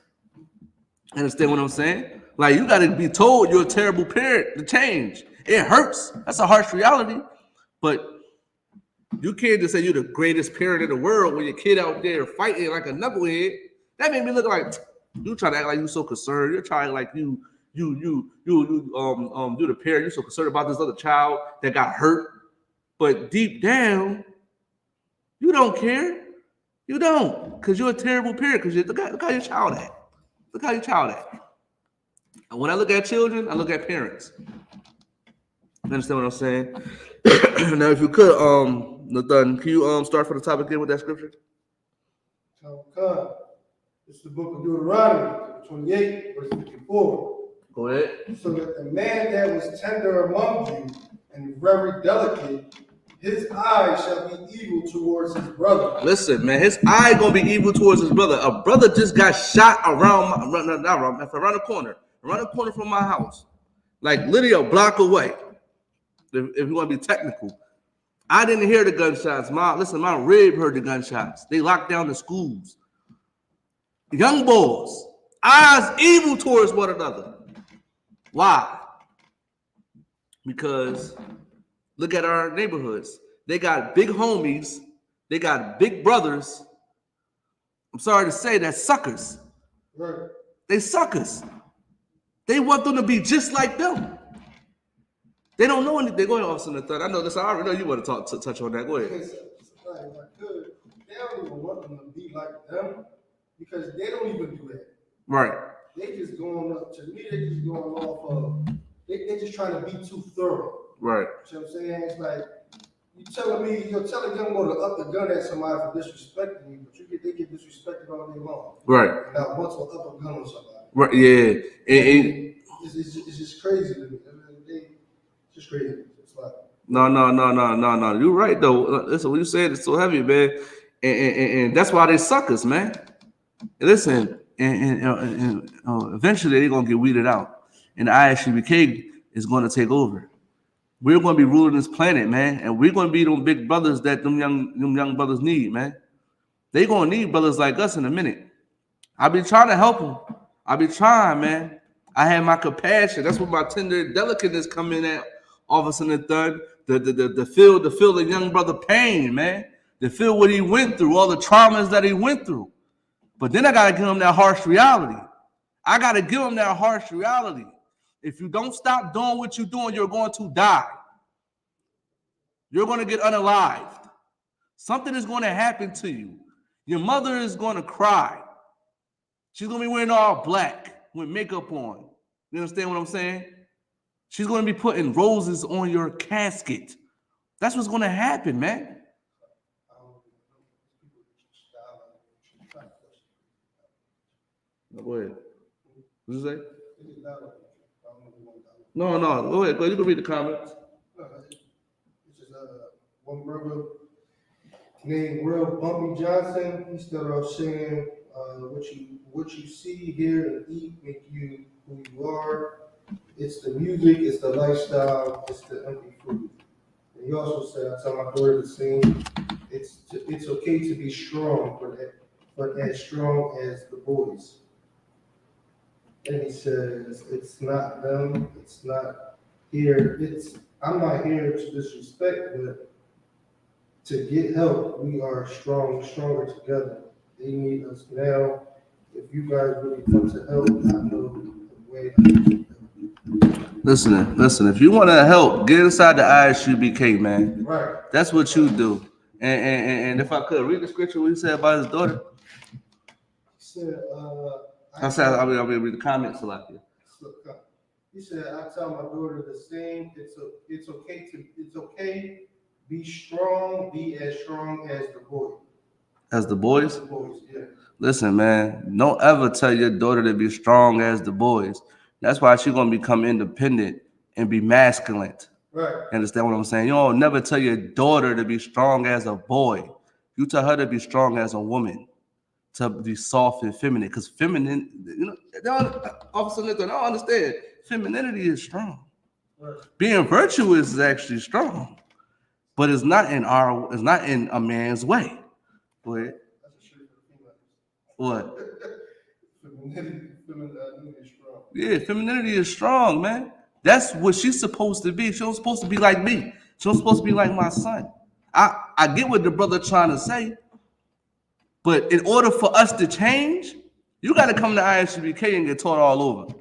Understand what I'm saying? Like, you got to be told you're a terrible parent to change. It hurts. That's a harsh reality. But you can't just say you're the greatest parent in the world when your kid out there fighting like a knucklehead. That made me look like you trying to act like you so concerned. You're trying like you do the parent. You're so concerned about this other child that got hurt. But deep down, you don't care. You don't, because you're a terrible parent. Because look how your child at. Look how your child at. And when I look at children, I look at parents. You understand what I'm saying? Now, if you could, Nathan, can you start from the top again with that scripture? It's the book of Deuteronomy, 28, verse 54. Go ahead. So that the man that was tender among you and very delicate, his eye shall be evil towards his brother. Listen, man, his eye gonna be evil towards his brother. A brother just got shot around the corner from my house, like literally a block away. If you want to be technical, I didn't hear the gunshots. My rib heard the gunshots. They locked down the schools. Young boys, eyes evil towards one another. Why? Because look at our neighborhoods. They got big homies. They got big brothers. I'm sorry to say that suckers. Right. They suckers. They want them to be just like them. They don't know anything. Go ahead, Officer Nathan. I know this. I already know you want to touch on that. Go ahead. They don't even want them to be like them because they don't even do that. Right. They just going up to me. They just going off of. They just trying to be too thorough. Right. You know what I'm saying? It's like you're telling young boy to up the gun at somebody for disrespecting you, but they get disrespected all day long. Right. And not once will up a gun on somebody. Right. Yeah. It's just crazy to me. It's just crazy. It's like No. You're right though. Listen, what you said is so heavy, man, and that's why they suckers, man. Listen, and eventually they're gonna get weeded out, and the I.S.U.P.K is gonna take over. We're gonna be ruling this planet, man, and we're gonna be them big brothers that them young brothers need, man. They gonna need brothers like us in a minute. I be trying to help them. I be trying, man. I have my compassion. That's what my tender delicateness come in at. Officer in the third, the feel the young brother pain, man. To feel what he went through, all the traumas that he went through. But then I gotta give him that harsh reality. If you don't stop doing what you're doing, you're going to die. You're going to get unalived. Something is going to happen to you. Your mother is going to cry. She's going to be wearing all black with makeup on. You understand what I'm saying? She's going to be putting roses on your casket. That's what's going to happen, man. Go ahead. What you say? No. Go ahead. You can read the comments. It's just one brother named Real Bumpy Johnson. He started off saying, "What you see, hear, and eat make you who you are. It's the music, it's the lifestyle, it's the empty food." And he also said, "I tell my daughter the same. It's okay to be strong, but as strong as the boys." And he says, "It's not them. It's not here. I'm not here to disrespect, but to get help, we are stronger together. They need us now. If you guys really come to help, I know the way." Listen. If you want to help, get inside the I.S.U.P.K, man. Right. That's what you do. And if I could read the scripture, what he said about his daughter. He said, I'll read the comments a lot here. He said, "I tell my daughter the same. It's okay. Be strong. Be as strong as the boy." As the boys? The boys, yeah. Listen, man, don't ever tell your daughter to be strong as the boys. That's why she's gonna become independent and be masculine. Right. Understand what I'm saying? You don't never tell your daughter to be strong as a boy. You tell her to be strong as a woman, to be soft and feminine. Because feminine, Officer Nathan, I don't understand. Femininity is strong. Right. Being virtuous is actually strong. but it's not in a man's way. Go ahead. That's a shirt for females. What? Femininity is strong. Yeah, femininity is strong, man. That's what she's supposed to be. She's not supposed to be like me. She's not supposed to be like my son. I get what the brother trying to say, but in order for us to change, you got to come to I.S.U.P.K and get taught all over.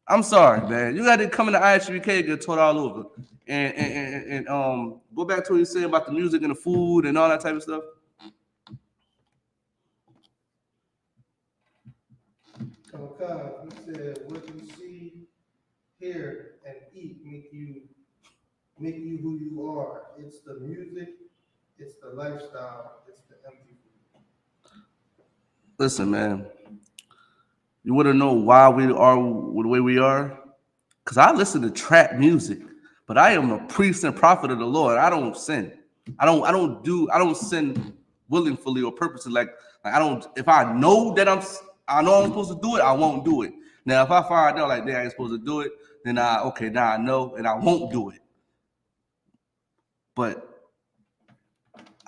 I'm sorry, man. You got to come into I.S.U.P.K and get taught all over. And go back to what you said about the music and the food and all that type of stuff. He said, "What you see, hear, and eat make you who you are. It's the music, it's the lifestyle, it's the empty food." Listen, man. You want to know why we are the way we are? Because I listen to trap music, but I am a priest and prophet of the Lord. I don't sin. I don't sin willingly or purposely. Like I don't. If I know that I know I'm supposed to do it, I won't do it. Now, if I find out like I ain't supposed to do it, then now I know and I won't do it. But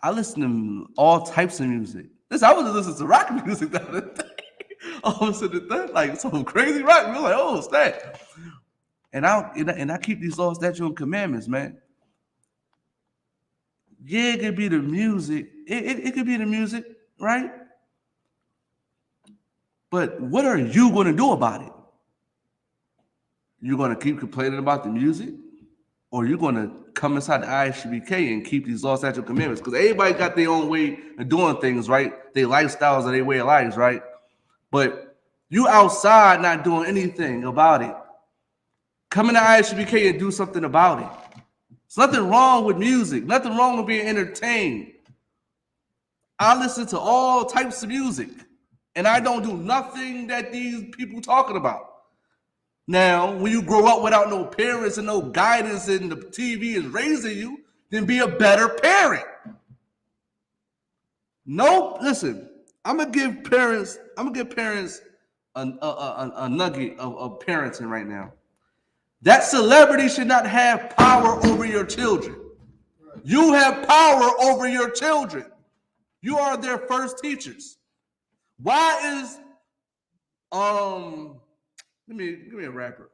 I listen to all types of music. Listen, I was listening to rock music the other day. All of a sudden, like some crazy rock. We're like, oh, snap. And I keep these laws, statutes, and commandments, man. Yeah, it could be the music. It could be the music, right? But what are you going to do about it? You're going to keep complaining about the music? Or you're going to come inside the I.S.U.P.K and keep these laws, statutes, and commandments? Because everybody got their own way of doing things, right? Their lifestyles and their way of lives, right? But you outside not doing anything about it. Come in to I.S.U.P.K and do something about it. There's nothing wrong with music. Nothing wrong with being entertained. I listen to all types of music. And I don't do nothing that these people talking about. Now, when you grow up without no parents and no guidance and the TV is raising you, then be a better parent. No, listen, I'm gonna give parents a nugget of parenting right now. That celebrity should not have power over your children. You have power over your children. You are their first teachers. Why is give me a rapper.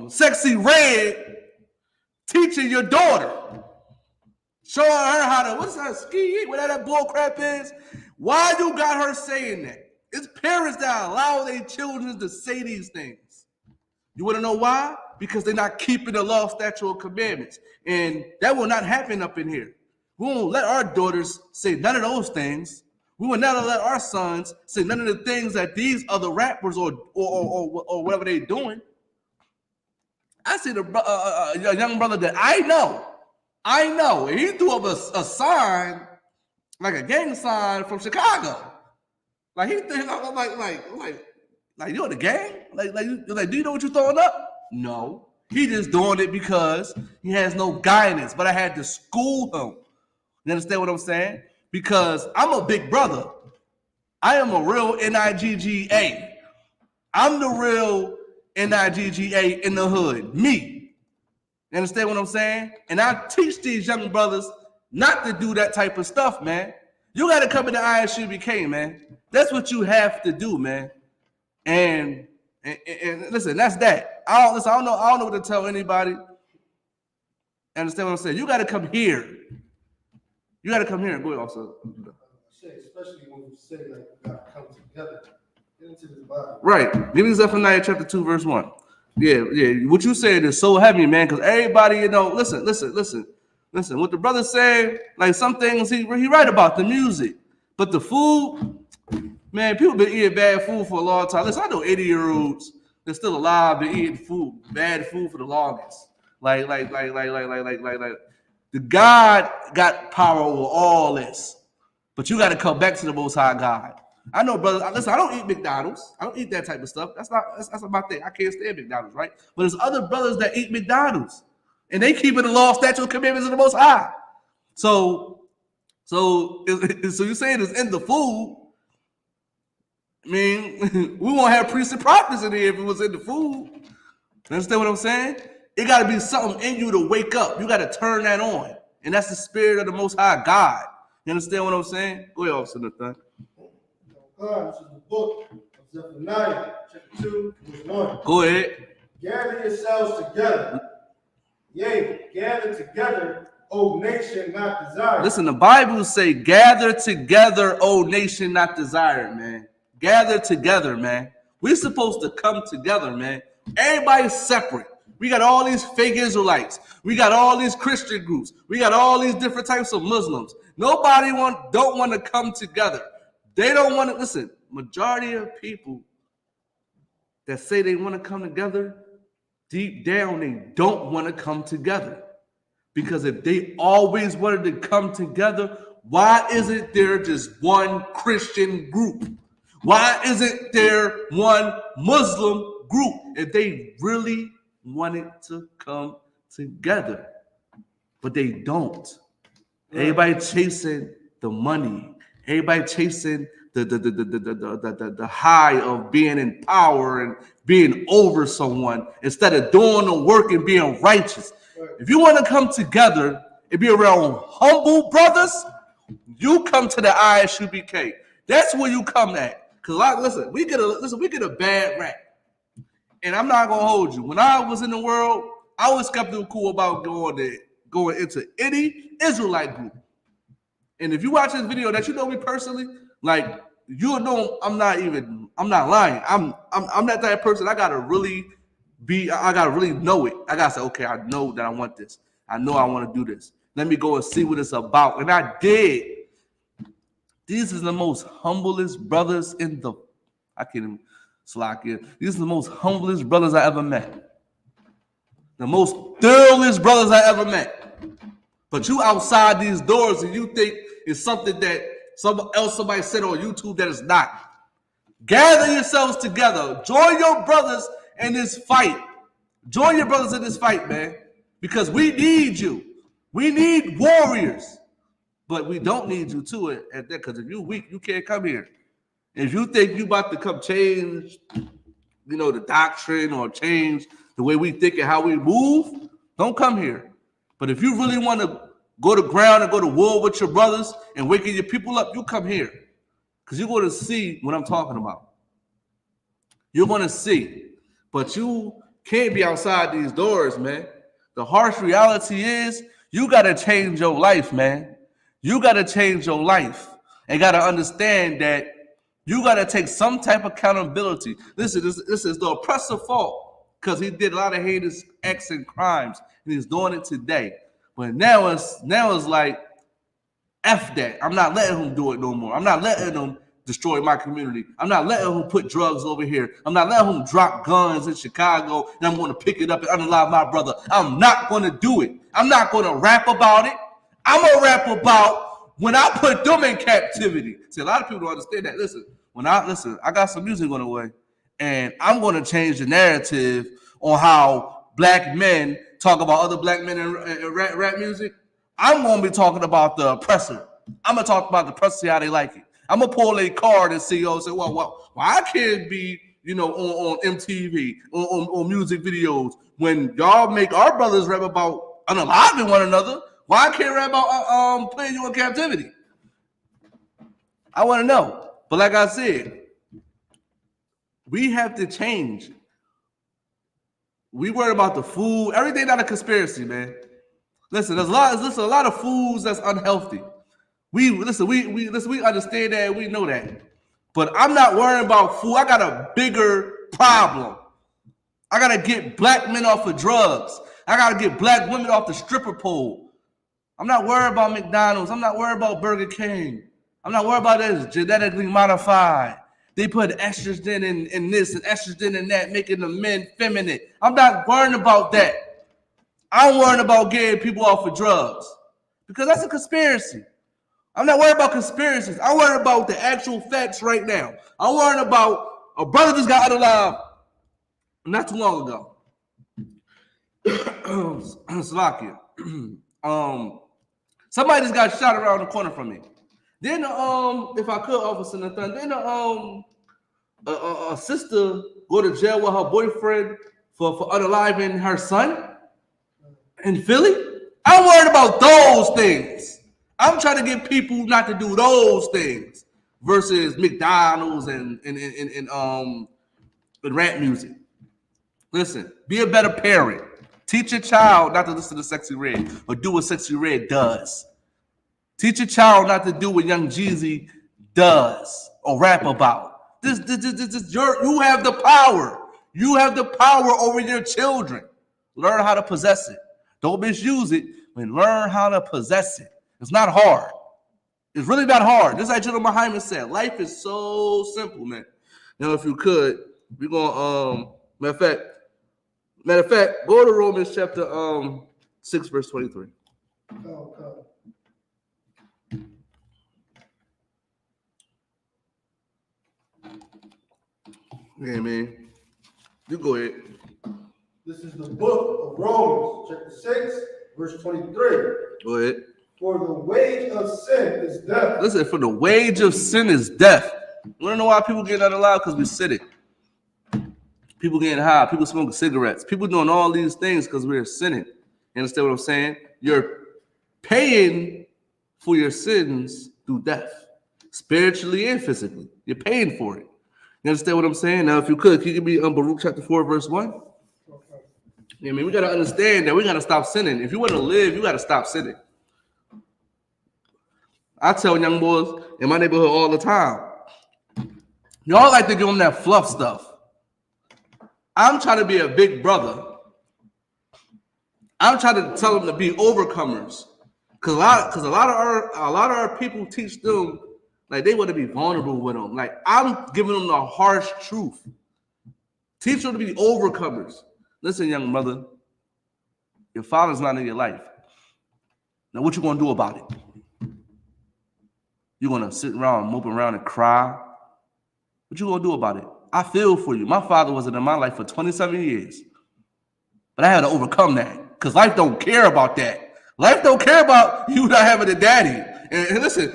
Sexy Red teaching your daughter, showing her how to what's that ski, whatever that bull crap is. Why you got her saying that? It's parents that allow their children to say these things. You want to know why? Because they're not keeping the law, statute, or commandments, and that will not happen up in here. We won't let our daughters say none of those things. We will never let our sons say none of the things that these other rappers or whatever they're doing. I see a young brother that I know, and he threw up a sign, like a gang sign from Chicago. Like he think like you in the gang? Like do you know what you're throwing up? No, he just doing it because he has no guidance. But I had to school him. You understand what I'm saying? Because I'm a big brother. I am a real NIGGA. I'm the real NIGGA in the hood. Me. You understand what I'm saying? And I teach these young brothers not to do that type of stuff, man. You got to come into I.S.U.P.K, man. That's what you have to do, man. And listen, that's that. I don't know what to tell anybody. Understand what I'm saying? You got to come here. You got to come here and go also. Especially when you say like you got to come together, get into this Bible. Right. Give me Zephaniah chapter 2, verse 1. Yeah. What you said is so heavy, man, because everybody, listen. What the brother said, like some things he right about the music, but the food, man, people been eating bad food for a long time. Listen, I know 80-year-olds that's still alive been eating bad food for the longest. Like the God got power over all this, but you got to come back to the Most High God. I know, brother. Listen, I don't eat McDonald's. I don't eat that type of stuff. That's not my thing. I can't stand McDonald's, right? But there's other brothers that eat McDonald's, and they keep the law, statute, commandments of the Most High. So you're saying it's in the food? I mean, we won't have priests and prophets in here if it was in the food. You understand what I'm saying? It got to be something in you to wake up. You got to turn that on. And that's the spirit of the Most High God. You understand what I'm saying? Go ahead, Officer Nathan. This is the book of Zephaniah, chapter 2, verse 1. Go ahead. Gather yourselves together. Yea, gather together, O nation not desired. Listen, the Bible say, gather together, O nation not desired, man. Gather together, man. We're supposed to come together, man. Everybody's separate. We got all these fake Israelites. We got all these Christian groups. We got all these different types of Muslims. Nobody don't want to come together. They don't want to, listen, majority of people that say they want to come together, deep down, they don't want to come together. Because if they always wanted to come together, why isn't there just one Christian group? Why isn't there one Muslim group if they really wanted to come together? But they don't. Everybody chasing the money. Everybody chasing the high of being in power and being over someone instead of doing the work and being righteous. If you want to come together and be around humble brothers, you come to the I.S.U.P.K. That's where you come at. Cause we get a bad rap. And I'm not gonna hold you. When I was in the world, I was skeptical about going into any Israelite group. And if you watch this video that you know me personally, like you'll know I'm not lying. I'm not that person. I gotta really know it. I gotta say, okay, I know that I want this. I know I want to do this. Let me go and see what it's about. And I did. These are the most humblest brothers in the, I can't even slack it. These are the most humblest brothers I ever met. The most thoroughless brothers I ever met. But you outside these doors and you think it's something that somebody said on YouTube that is not. Gather yourselves together. Join your brothers in this fight. Join your brothers in this fight, man. Because we need you. We need warriors. But we don't need you to it at that, because if you're weak, you can't come here. If you think you about to come change, the doctrine or change the way we think and how we move, don't come here. But if you really want to go to ground and go to war with your brothers and waking your people up, you come here. Because you're going to see what I'm talking about. You're going to see. But you can't be outside these doors, man. The harsh reality is you got to change your life, man. You got to change your life and got to understand that you got to take some type of accountability. This is the oppressor's fault because he did a lot of heinous acts and crimes, and he's doing it today. But now it's like, F that. I'm not letting him do it no more. I'm not letting him destroy my community. I'm not letting him put drugs over here. I'm not letting him drop guns in Chicago, and I'm going to pick it up and unalive my brother. I'm not going to do it. I'm not going to rap about it. I'm going to rap about when I put them in captivity. See, a lot of people don't understand that. Listen, I got some music on the way, and I'm going to change the narrative on how black men talk about other black men in rap music. I'm going to be talking about the oppressor. I'm going to talk about the oppressor, how they like it. I'm going to pull a card and see, say, well, I can't be, on MTV, on music videos when y'all make our brothers rap about unaliving one another. Why I can't rap about putting you in captivity? I want to know. But like I said, we have to change. We worry about the food. Everything not a conspiracy, man. Listen, there's a lot of foods that's unhealthy. We understand that, we know that. But I'm not worrying about food. I got a bigger problem. I gotta get black men off of drugs. I gotta get black women off the stripper pole. I'm not worried about McDonald's. I'm not worried about Burger King. I'm not worried about this genetically modified. They put estrogen in this and estrogen in that, making the men feminine. I'm not worrying about that. I'm worrying about getting people off of drugs because that's a conspiracy. I'm not worried about conspiracies. I'm worried about the actual facts right now. I'm worried about a brother just got unalive not too long ago. Slovakia. Somebody just got shot around the corner from me. Then, if I could, Officer Nathan, then a sister go to jail with her boyfriend for unaliving her son in Philly. I'm worried about those things. I'm trying to get people not to do those things versus McDonald's and rap music. Listen, be a better parent. Teach your child not to listen to Sexy Red or do what Sexy Red does. Teach your child not to do what Young Jeezy does or rap about. You have the power. You have the power over your children. Learn how to possess it. Don't misuse it, but learn how to possess it. It's not hard. It's really not hard. Just like GEN.YAHANNA said, life is so simple, man. Now, if you could, we're gonna matter of fact, go to Romans chapter 6, verse 23. Okay. Yeah, man. You go ahead. This is the book of Romans, chapter 6, verse 23. Go ahead. For the wage of sin is death. Listen, for the wage of sin is death. You wanna know why people get out allowed? Because we sit it. People getting high, people smoking cigarettes, people doing all these things because we're sinning. You understand what I'm saying? You're paying for your sins through death, spiritually and physically. You're paying for it. You understand what I'm saying? Now, if you could give me Baruch chapter 4, verse 1? Yeah, I mean, we got to understand that we got to stop sinning. If you want to live, you got to stop sinning. I tell young boys in my neighborhood all the time, y'all like to give them that fluff stuff. I'm trying to be a big brother. I'm trying to tell them to be overcomers. Because a lot of our people teach them like they want to be vulnerable with them. Like I'm giving them the harsh truth. Teach them to be overcomers. Listen, young brother, your father's not in your life. Now, what you gonna do about it? You gonna sit around, mope around, and cry? What you gonna do about it? I feel for you. My father wasn't in my life for 27 years, but I had to overcome that because life don't care about that. Life don't care about you not having a daddy. And listen,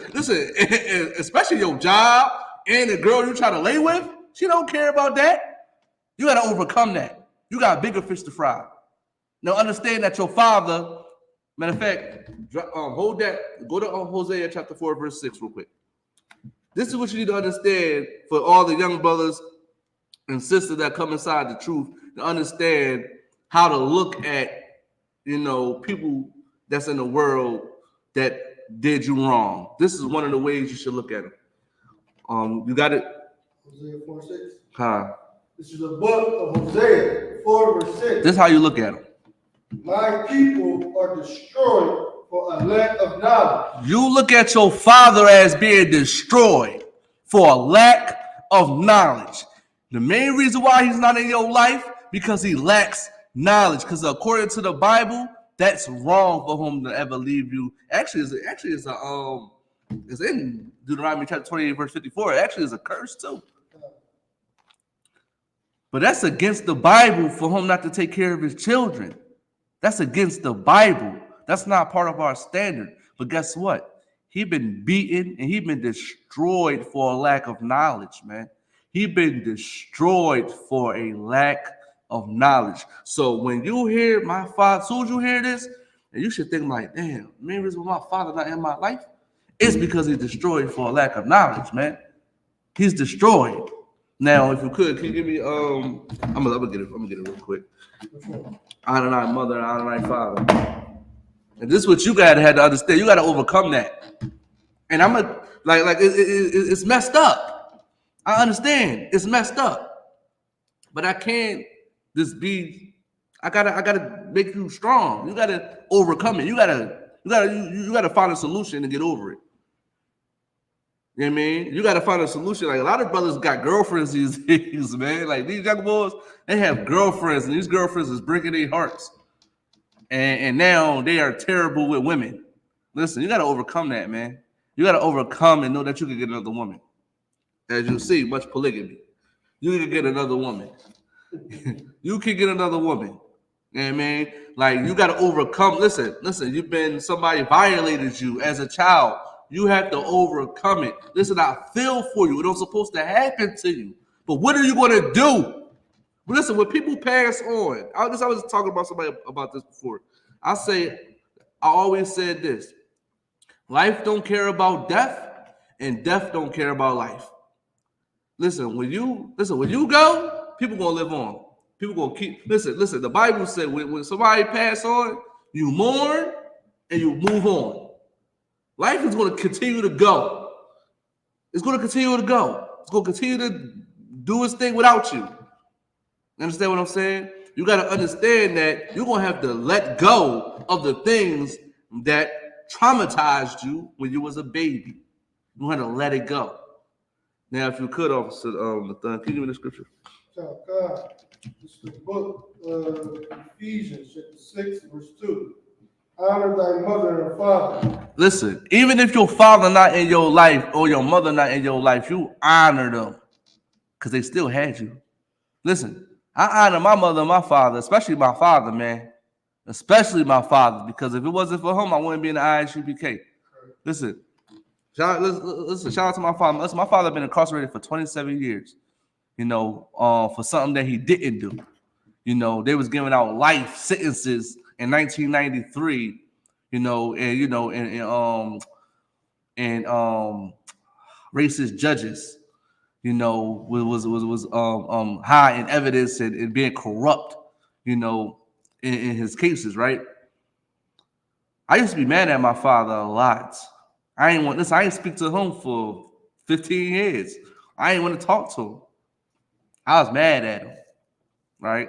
especially your job and the girl you try to lay with, she don't care about that. You got to overcome that. You got bigger fish to fry. Now understand that your father, matter of fact, hold that. Go to Hosea chapter 4, verse 6 real quick. This is what you need to understand for all the young brothers and sisters that come inside the truth to understand how to look at, people that's in the world that did you wrong. This is one of the ways you should look at them. You got it? Hosea 4:6. Huh? This is the book of Hosea 4, verse 6. This is how you look at them. My people are destroyed for a lack of knowledge. You look at your father as being destroyed for a lack of knowledge. The main reason why he's not in your life, because he lacks knowledge. Because according to the Bible, that's wrong for him to ever leave you. Actually, it's in Deuteronomy chapter 28, verse 54. It actually is a curse too. But that's against the Bible for him not to take care of his children. That's against the Bible. That's not part of our standard. But guess what? He's been beaten and he's been destroyed for a lack of knowledge, man. He's been destroyed for a lack of knowledge. So when you hear my father, as soon as you hear this, and you should think like, damn, the main reason why my father not in my life is because he's destroyed for a lack of knowledge, man. He's destroyed. Now, if you could you give me I'm gonna get it real quick. Adonai mother, Adonai father. And this is what you gotta have to understand. You gotta overcome that. And I'm it's messed up. I understand it's messed up, but I can't just be. I gotta make you strong. You gotta overcome it. You gotta find a solution to get over it. You know what I mean? You gotta find a solution. Like a lot of brothers got girlfriends these days, man. Like these young boys, they have girlfriends, and these girlfriends is breaking their hearts. And now they are terrible with women. Listen, you gotta overcome that, man. You gotta overcome and know that you can get another woman. As you see, much polygamy. You can get another woman. You can get another woman. You know what I mean? Like you gotta overcome. Listen, somebody violated you as a child. You have to overcome it. Listen, I feel for you. It was supposed to happen to you. But what are you gonna do? But listen, when people pass on, I was talking about somebody about this before. I say I always said this. Life don't care about death, and death don't care about life. Listen, when you go, people gonna live on. People gonna keep listen. The Bible said when somebody pass on, you mourn and you move on. Life is gonna continue to go. It's gonna continue to go. It's gonna continue to do its thing without you. You understand what I'm saying? You gotta understand that you're gonna have to let go of the things that traumatized you when you was a baby. You have to let it go. Now, if you could, Officer Nathan, can you give me the scripture? So God, this is the book of Ephesians, chapter 6, verse 2. Honor thy mother and father. Listen, even if your father not in your life or your mother not in your life, you honor them because they still had you. Listen, I honor my mother and my father, especially my father, man. Especially my father, because if it wasn't for him, I wouldn't be in the I.S.U.P.K. Listen, shout out to my father. Listen, my father been incarcerated for 27 years, for something that he didn't do. They was giving out life sentences in 1993, and racist judges, was high in evidence and being corrupt, in his cases, right? I used to be mad at my father a lot. I ain't speak to him for 15 years. I ain't want to talk to him. I was mad at him, right?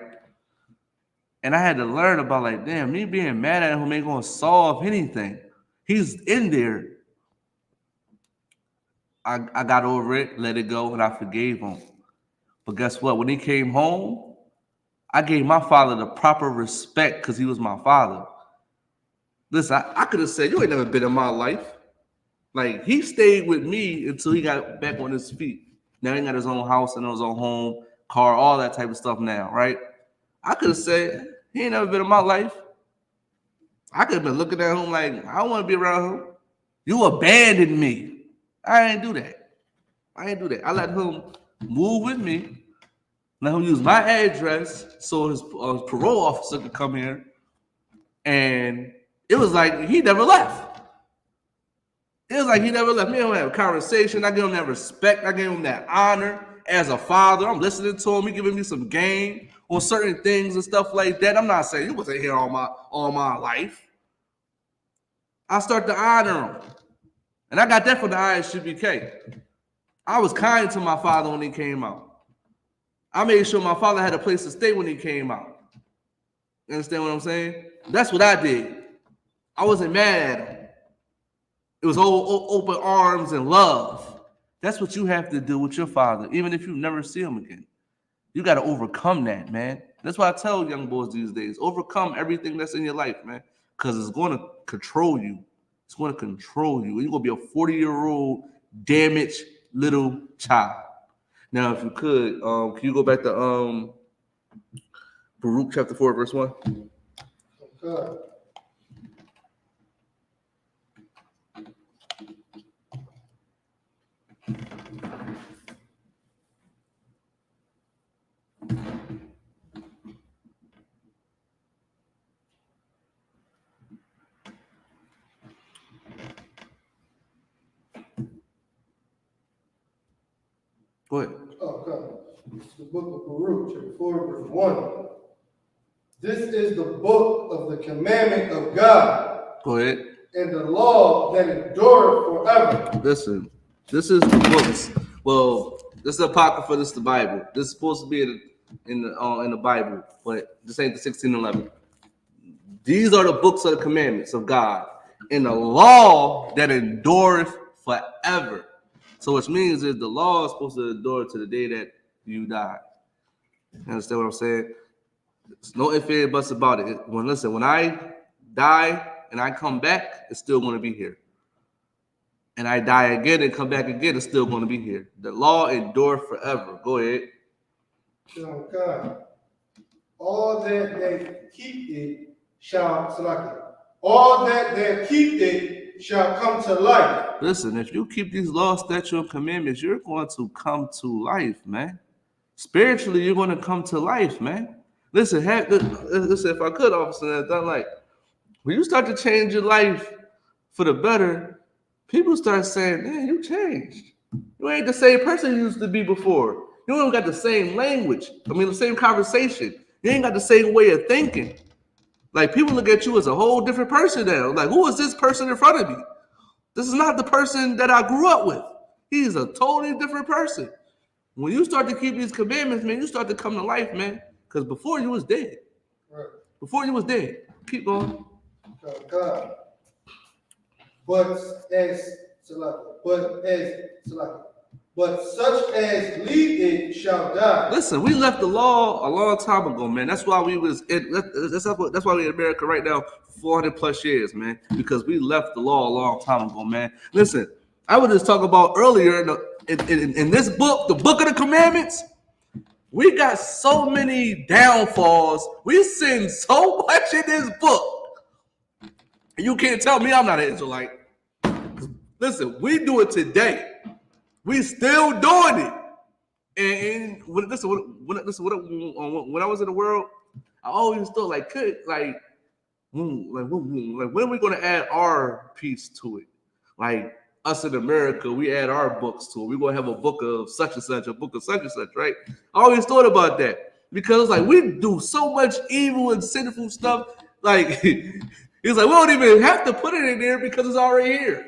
And I had to learn about, like, damn, me being mad at him ain't gonna solve anything. He's in there. I got over it, let it go, and I forgave him. But guess what? When he came home, I gave my father the proper respect because he was my father. Listen, I could have said, you ain't never been in my life. Like, he stayed with me until he got back on his feet. Now he got his own house and his own home, car, all that type of stuff now, right? I could have said, he ain't never been in my life. I could have been looking at him like, I don't want to be around him. You abandoned me. I didn't do that. I let him move with me, let him use my address so his parole officer could come here. And it was like he never left. Me and him had a conversation. I gave him that respect. I gave him that honor as a father. I'm listening to him. He giving me some game on certain things and stuff like that. I'm not saying you wasn't here all my life. I start to honor him. And I got that from the I.S.U.P.K. I was kind to my father when he came out. I made sure my father had a place to stay when he came out. You understand what I'm saying? That's what I did. I wasn't mad at him. It was all open arms and love. That's what you have to do with your father, even if you never see him again. You got to overcome that, man. That's why I tell young boys these days, overcome everything that's in your life, man, because it's going to control you. It's going to control you. You're going to be a 40-year-old damaged little child. Now, if you could, can you go back to Baruch chapter 4, verse 1? Okay. Go ahead. Okay. It's the book of Baruch, chapter 4, verse 1. This is the book of the commandment of God. Go ahead. And the law that endureth forever. Listen, this is the books. Well, this is the Apocrypha, this is the Bible. This is supposed to be in the Bible, but this ain't the 1611. These are the books of the commandments of God, and the law that endureth forever. So which means is the law is supposed to endure to the day that you die. You understand what I'm saying? There's no ifs, ands, buts about it. When I die and I come back, it's still going to be here. And I die again and come back again, it's still going to be here. The law endure forever. Go ahead. So God, all that they keep it shall come to life. Listen, if you keep these laws, statutes, and commandments, you're going to come to life, man. Spiritually, you're going to come to life, man. Listen, if I could, officer, done like when you start to change your life for the better, people start saying, man, you changed. You ain't the same person you used to be before. You don't got the same language. I mean, the same conversation. You ain't got the same way of thinking. Like, people look at you as a whole different person now. Like, who is this person in front of me? This is not the person that I grew up with. He's a totally different person. When you start to keep these commandments, man, you start to come to life, man. Because before you was dead. Right. Before you was dead. Keep going. God. But such as leave it shall die. Listen, we left the law a long time ago, man. That's why we was that's why we're in America right now, 400 plus years, man. Because we left the law a long time ago, man. Listen, I was just talking about earlier in this book, the book of the commandments. We got so many downfalls. We sin so much in this book. And you can't tell me I'm not an Israelite. Listen, we do it today. We still doing it. And when I was in the world, I always thought when are we going to add our piece to it? Like us in America, we add our books to it. We're going to have a book of such and such, a book of such and such, right? I always thought about that because like we do so much evil and sinful stuff. Like it's like we don't even have to put it in there because it's already here.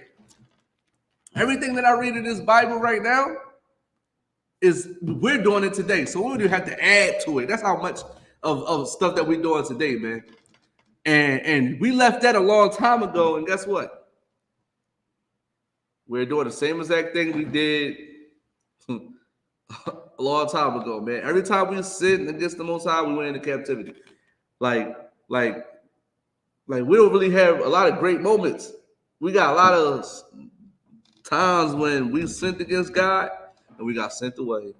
Everything that I read in this Bible right now is we're doing it today. So we don't have to add to it. That's how much of stuff that we're doing today, man. And we left that a long time ago. And guess what? We're doing the same exact thing we did a long time ago, man. Every time we sin against the Most High, we went into captivity. Like we don't really have a lot of great moments. We got a lot of times when we sinned against God and we got sent away.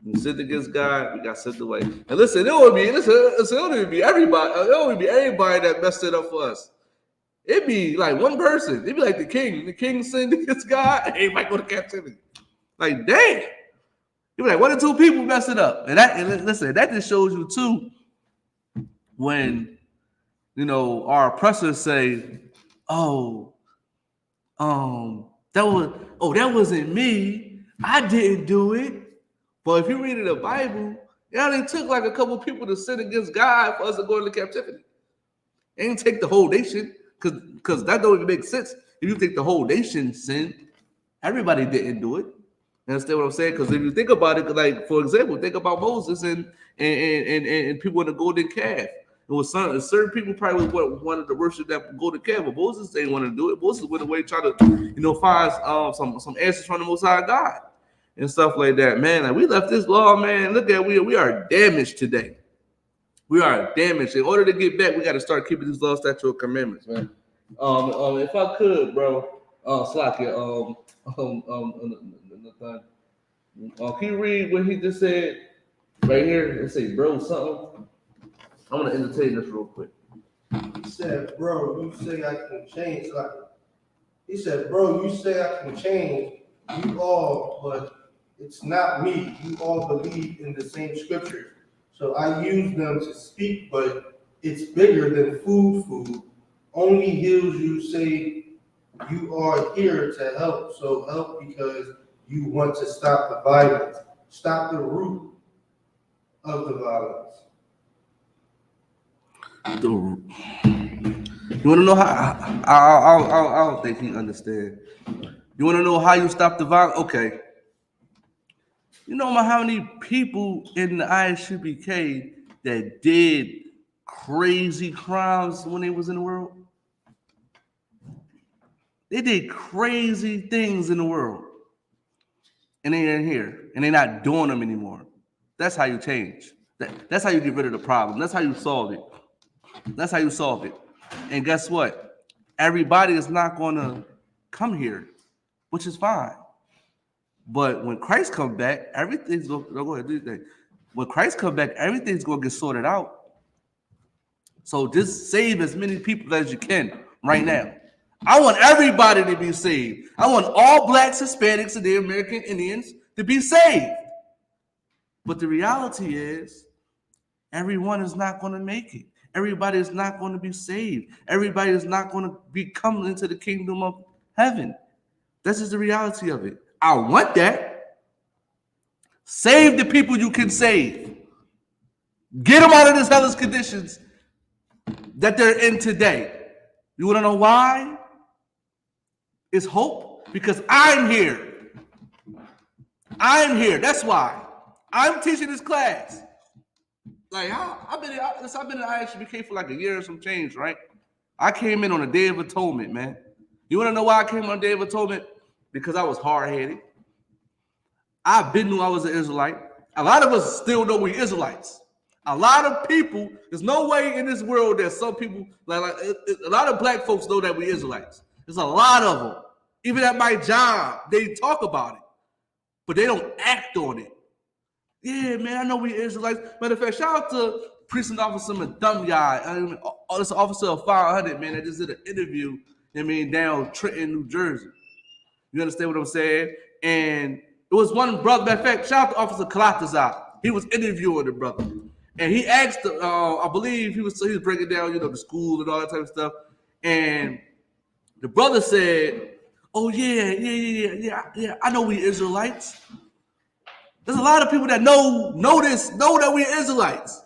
We sinned against God, we got sent away. And listen, it don't even be everybody. It don't even be everybody that messed it up for us. It'd be like one person. It'd be like the king. The king sinned against God, and everybody go to captivity. Like, damn. It'd be like 1 or 2 people mess it up. And listen, that just shows you too when our oppressors say, that wasn't me. I didn't do it. But if you read in the Bible, it only took like a couple people to sin against God for us to go into captivity. It ain't take the whole nation, because that don't even make sense. If you think the whole nation sinned, everybody didn't do it. You understand what I'm saying? Because if you think about it, like for example, think about Moses and people in the golden calf. It was certain people probably wanted to worship that golden calf, but Moses didn't want to do it. Moses went away trying to find some answers from the Most High God and stuff like that. Man, like we left this law, man. Look at we are damaged today. We are damaged. In order to get back, we got to start keeping these laws, statutes, and commandments, man. If I could, bro, Slakia, can you read what he just said right here? Let's say, bro, something. I want to entertain this real quick. He said, bro, you say I can change. He said, bro, you say I can change. You all, but it's not me. You all believe in the same scriptures. So I use them to speak, but it's bigger than food. Only heals you say you are here to help. So help because you want to stop the violence. Stop the root of the violence. You want to know how? I don't think he understands. You want to know how you stop the violence? Okay. You know how many people in the I.S.U.P.K that did crazy crimes when they was in the world? They did crazy things in the world. And they ain't here. And they're not doing them anymore. That's how you change. That's how you get rid of the problem. That's how you solve it. That's how you solve it. And guess what? Everybody is not going to come here, which is fine. But when Christ comes back, everything's going to go ahead and do that. When Christ comes back, everything's going to get sorted out. So just save as many people as you can right now. I want everybody to be saved. I want all blacks, Hispanics, and the American Indians to be saved. But the reality is, everyone is not going to make it. Everybody is not going to be saved. Everybody is not going to be coming into the kingdom of heaven. This is the reality of it. I want that. Save the people you can save. Get them out of these hellish conditions that they're in today. You want to know why? It's hope. Because I'm here. I'm here. That's why. I'm teaching this class. Like, I've been in I.S.U.P.K for like a year or some change, right? I came in on a Day of Atonement, man. You want to know why I came on Day of Atonement? Because I was hard-headed. I knew I was an Israelite. A lot of us still know we Israelites. A lot of people, there's no way in this world that some people, like a lot of black folks know that we Israelites. There's a lot of them. Even at my job, they talk about it, but they don't act on it. Yeah, man, I know we Israelites. Matter of fact, shout out to Precinct Officer GEN.YAHANNA. This officer of 500, man, that just did an interview, down Trenton, New Jersey. You understand what I'm saying? And it was one brother, matter of fact, shout out to Officer TITHES. He was interviewing the brother. And he asked, I believe he was breaking down, the school and all that type of stuff. And the brother said, oh, yeah, I know we Israelites. There's a lot of people that know that we're Israelites.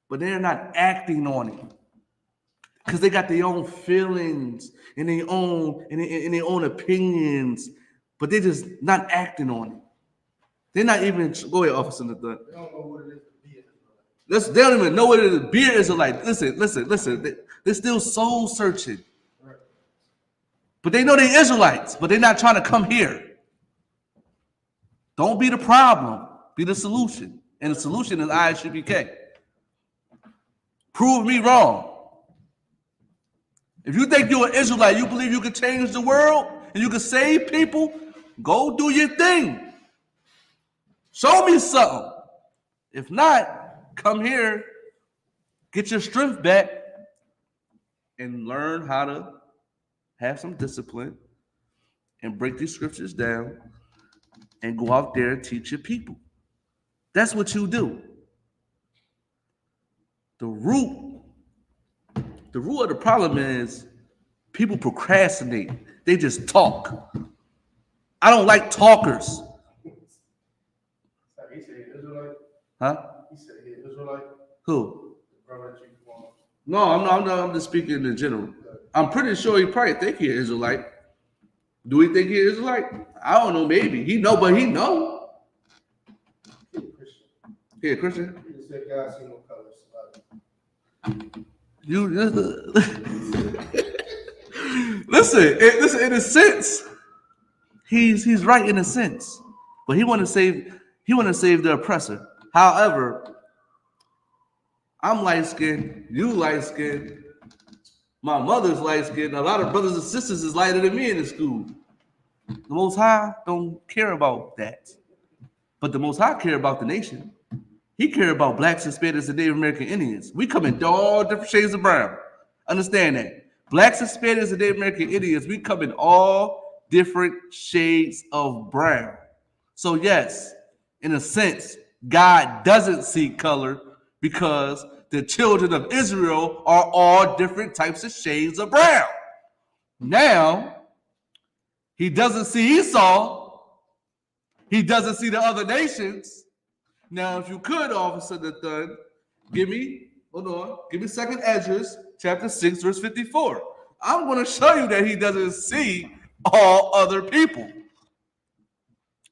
But they're not acting on it. Because they got their own feelings and their own opinions, but they're just not acting on it. They're not even, go ahead, Officer. They don't know what it is to be an Israelite. They don't even know what it is to be an Israelite. Listen. They're still soul searching. Right. But they know they're Israelites, but they're not trying to come here. Don't be the problem, be the solution. And the solution is I.S.U.P.K. Prove me wrong. If you think you're an Israelite, you believe you can change the world and you can save people, go do your thing. Show me something. If not, come here, get your strength back, and learn how to have some discipline and break these scriptures down and go out there and teach your people. That's what you do. The root of the problem is people procrastinate. They just talk. I don't like talkers. He said Israelite. Huh? He said Israelite. Who? The brother that you want. No, I'm just speaking in general. I'm pretty sure he probably think he's an Israelite. Do we think he's an Israelite? I don't know, maybe. He know, but he know. He a Christian? He just said God see no colors. Listen, in a sense, he's right in a sense. But he want to save the oppressor. However, I'm light-skinned, you light-skinned, my mother's light-skinned, a lot of brothers and sisters is lighter than me in the school. The Most High don't care about that. But the Most High care about the nation. He care about blacks, Hispanics, and Native American Indians. We come in all different shades of brown. Understand that. Blacks, Hispanics, and Native American Indians, we come in all different shades of brown. So yes, in a sense, God doesn't see color because the children of Israel are all different types of shades of brown. Now, he doesn't see Esau. He doesn't see the other nations. Now, if you could, Officer Nathan, give me 2nd Ezra, chapter 6, verse 54. I'm going to show you that he doesn't see all other people.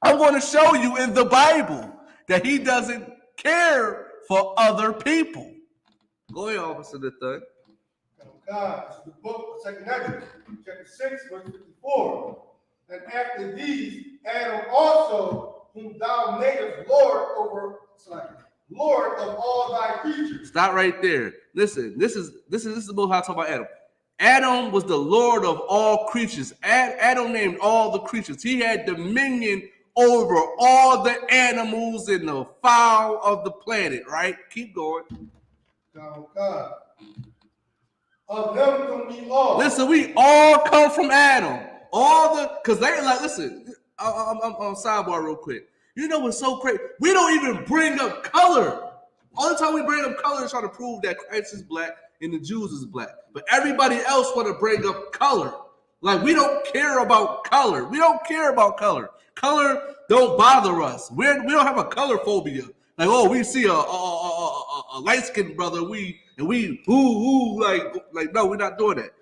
I'm going to show you in the Bible that he doesn't care for other people. Go ahead, Officer Nathan. God, this is the book of 2nd Ezra, chapter 6, verse 54. And after these, Adam also, whom thou madest Lord of all thy creatures. Stop right there. Listen, this is the Most High talking about Adam. Adam was the Lord of all creatures. Adam named all the creatures. He had dominion over all the animals and the fowl of the planet, right? Keep going. God. Of them come we all. Listen, we all come from Adam. Because they like, listen, I'm on sidebar real quick. You know what's so crazy? We don't even bring up color. Only time we bring up color is trying to prove that Christ is black and the Jews is black. But everybody else want to bring up color. Like, we don't care about color. We don't care about color. Color don't bother us. We don't have a color phobia. Like, oh, we see a light-skinned brother, we like no, we're not doing that.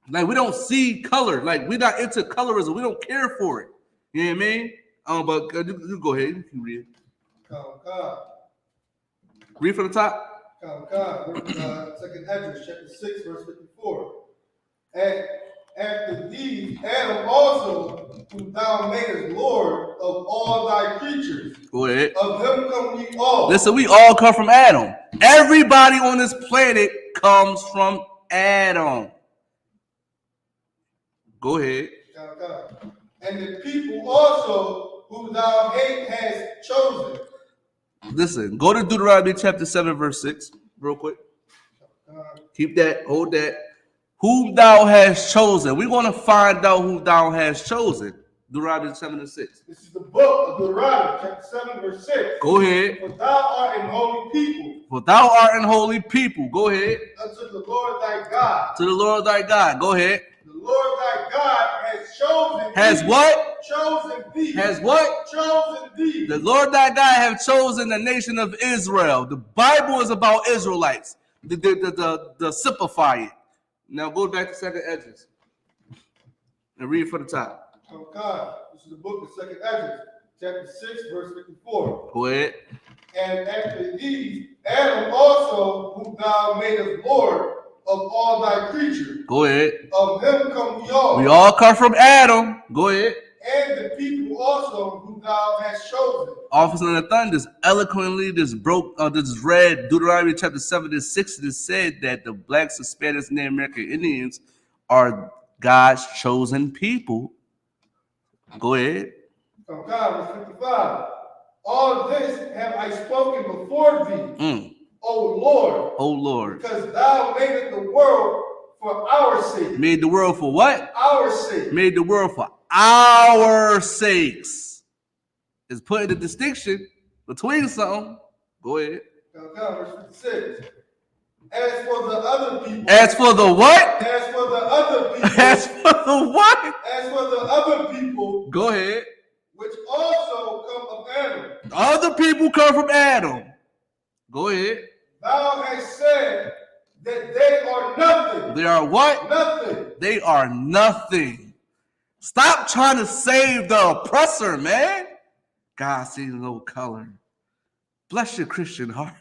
Like, we don't see color. Like, we're not into colorism. We don't care for it. You know what I mean? But you go ahead. You can read. Read from the top. Second Ezra, chapter 6, verse 54. And after these, Adam also, whom thou madest Lord of all thy creatures. Go ahead. Of him come we all. Listen, we all come from Adam. Everybody on this planet comes from Adam. Go ahead. And the people also whom thou hast chosen. Listen, go to Deuteronomy chapter 7, verse 6, real quick. Keep that, hold that. Whom thou hast chosen. We're going to find out who thou hast chosen. Deuteronomy 7 and 6. This is the book of Deuteronomy, chapter 7, verse 6. Go ahead. For thou art an holy people. For thou art an holy people. Go ahead. Unto the Lord thy God. To the Lord thy God. Go ahead. The Lord thy God has chosen has thee. What? Chosen thee. Has what? Chosen thee. The Lord thy God have chosen the nation of Israel. The Bible is about Israelites. The simplify it. Now go back to second Edges and read from the top. Oh God, this is the book of second Ezra, chapter 6, verse 54. Go ahead. And after these, Adam also, whom thou madest Lord of all thy creatures. Go ahead. Of him come we all. We all come from Adam. Go ahead. And the people also whom thou hast chosen. Officer of the Thunder eloquently read Deuteronomy chapter 7 and 6. It said that the blacks, Hispanics, and the American Indians are God's chosen people. Go ahead. Oh God, verse 55. All this have I spoken before thee, O Lord. O Lord. Because thou madest the world for our sake. Made the world for what? Our sake. Made the world for our sakes. It's putting the distinction between something. Go ahead. Verse 56. As for the other people. As for the what? As for the other people. As for the what? As for the other people. Go ahead. Which also come of Adam. Other people come from Adam. Go ahead. Thou hast said that they are nothing. They are what? Nothing. They are nothing. Stop trying to save the oppressor, man. God sees no color. Bless your Christian heart.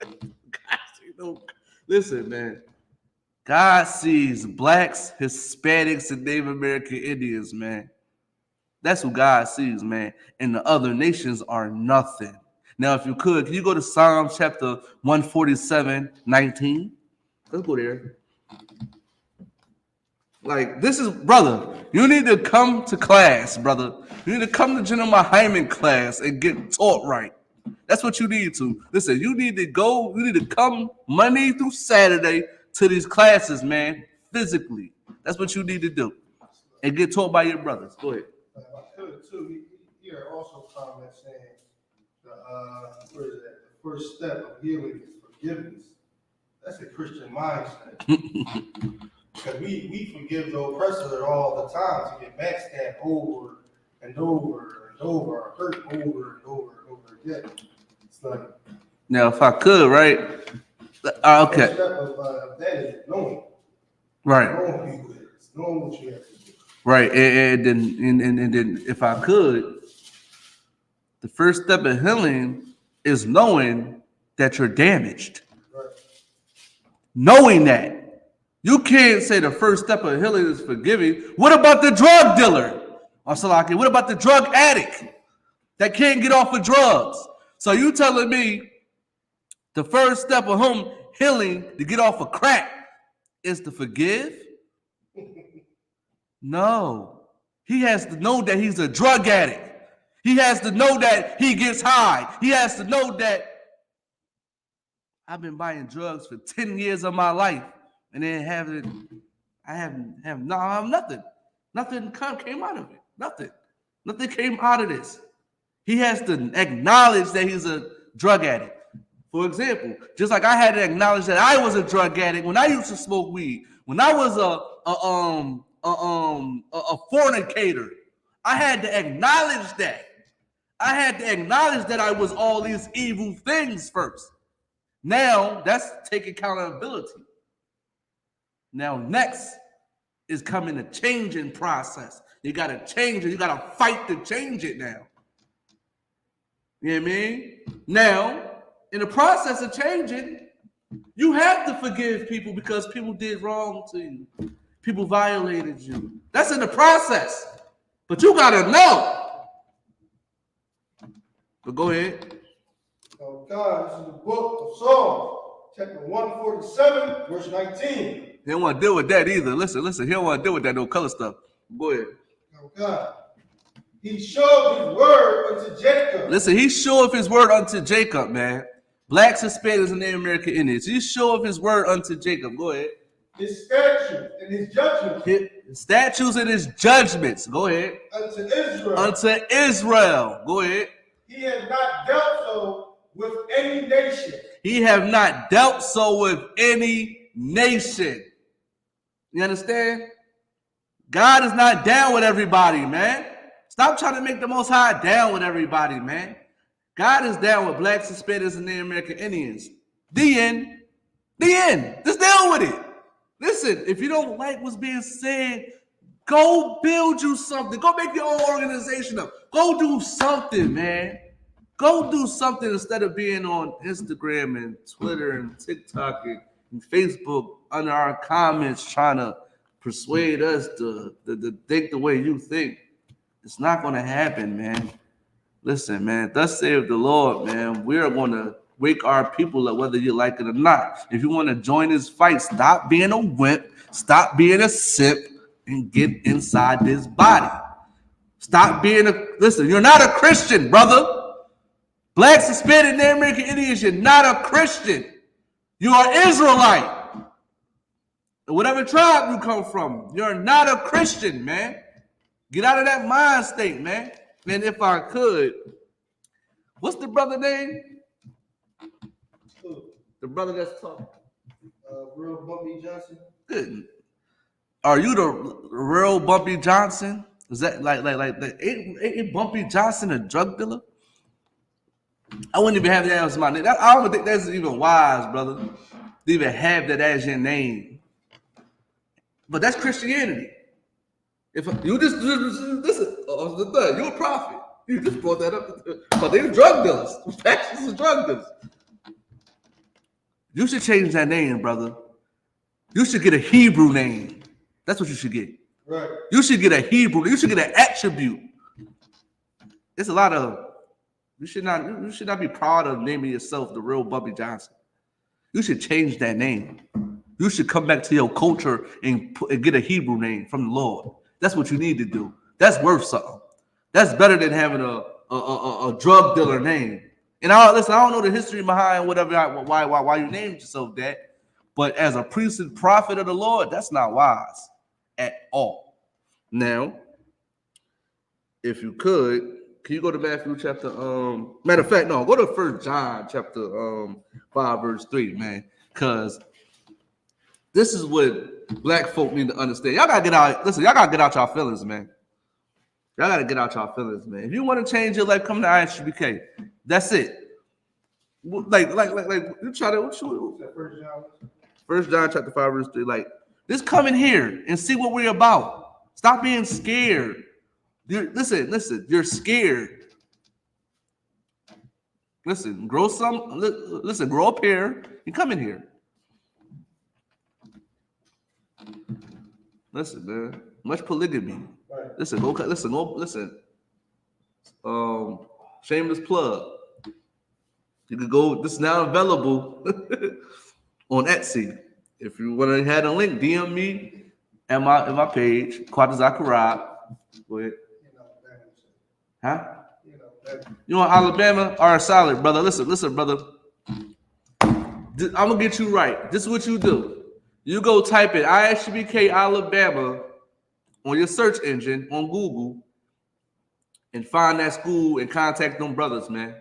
God sees no. Listen, man. God sees blacks, Hispanics, and Native American Indians, man. That's who God sees, man. And the other nations are nothing. Now, if you could, can you go to Psalms chapter 147, 19? Let's go there. Like, this is, brother, you need to come to class, brother. You need to come to GEN.YAHANNA class and get taught right. That's what you need to. Listen, you need to come Monday through Saturday to these classes, man, physically. That's what you need to do. And get taught by your brothers. Go ahead. I could too. Here also comment saying the first step of healing is forgiveness. That's a Christian mindset. Because we forgive the oppressor all the time to get backstabbed over and over and over, hurt over and over and over again. It's like, now, if I could, right? Okay. the step of that is knowing. Right. Knowing people is knowing what you have to do. Right. And then if I could, the first step of healing is knowing that you're damaged. Right. Knowing that. You can't say the first step of healing is forgiving. What about the drug dealer? Or Salaki, what about the drug addict that can't get off of drugs? So you telling me the first step of him healing to get off of crack is to forgive? No. He has to know that he's a drug addict. He has to know that he gets high. He has to know that I've been buying drugs for 10 years of my life. And then nothing. Nothing came out of it. Nothing came out of this. He has to acknowledge that he's a drug addict. For example, just like I had to acknowledge that I was a drug addict when I used to smoke weed, when I was a fornicator, I had to acknowledge that. I had to acknowledge that I was all these evil things first. Now that's taking accountability. Now next is coming the changing process. You got to change it. You got to fight to change it now. You know what I mean? Now, in the process of changing, you have to forgive people because people did wrong to you. People violated you. That's in the process. But you got to know. But go ahead. Oh God, this is the book of Psalms, chapter 147, verse 19. He don't want to deal with that either. Listen. He don't want to deal with that no color stuff. Go ahead. Oh God. He showed his word unto Jacob. Listen, he's sure of his word unto Jacob, man. Blacks, Hispanics, and Native American Indians. He's sure of his word unto Jacob. Go ahead. His statutes and his judgments. His statutes and his judgments. Go ahead. Unto Israel. Unto Israel. Go ahead. He has not dealt so with any nation. He have not dealt so with any nation. You understand? God is not down with everybody, man. Stop trying to make the Most High down with everybody, man. God is down with blacks, Hispanics, and Native American Indians. The end. The end. Just deal with it. Listen, if you don't like what's being said, go build you something. Go make your own organization up. Go do something, man. Go do something instead of being on Instagram and Twitter and TikTok and Facebook under our comments trying to persuade us to think the way you think. It's not going to happen, man. Listen, man, thus saith the Lord, man. We are going to wake our people up whether you like it or not. If you want to join this fight, stop being a wimp, stop being a simp, and get inside this body. Stop being listen, you're not a Christian, brother. Blacks, Hispanic, Native American Indians, you're not a Christian. You are Israelite. Whatever tribe you come from, you're not a Christian, man. Get out of that mind state, man. And if I could, what's the brother name? The brother that's talking. Real Bumpy Johnson. Good. Are you the real Bumpy Johnson? Is that like ain't Bumpy Johnson a drug dealer? I wouldn't even have that as my name. I don't think that's even wise, brother, to even have that as your name. But that's Christianity. If you just listen, you're a prophet. You just brought that up. But they're drug dealers. Factions are drug dealers. You should change that name, brother. You should get a Hebrew name. That's what you should get. Right. You should get a Hebrew. You should get an attribute. It's a lot of. You should not be proud of naming yourself the real Bumpy Johnson. You should change that name. You should come back to your culture and get a Hebrew name from the Lord. That's what you need to do. That's worth something. That's better than having a drug dealer name. And I don't know the history behind whatever why you named yourself that, but as a priest and prophet of the Lord, that's not wise at all. Now, if you could, can you go to Matthew chapter matter of fact, no, go to 1 John chapter 5 verse 3, man, because this is what black folk need to understand. Y'all gotta get out. Listen, y'all gotta get out y'all feelings, man. Y'all gotta get out y'all feelings, man. If you want to change your life, come to I.S.U.P.K. That's it. Like you try to. 1 John chapter 5 verse 3. Like, just come in here and see what we're about. Stop being scared. Listen. You're scared. Listen, grow up here and come in here. Listen, man. Much polygamy. Right. Listen. Shameless plug. You could go. This is now available on Etsy. If you want to have a link, DM me at my page, Kwata Zachariah. Go ahead. Huh? You want Alabama or solid, brother? Listen, brother. I'm gonna get you right. This is what you do. You go type in I.S.U.P.K. Alabama on your search engine on Google and find that school and contact them brothers, man.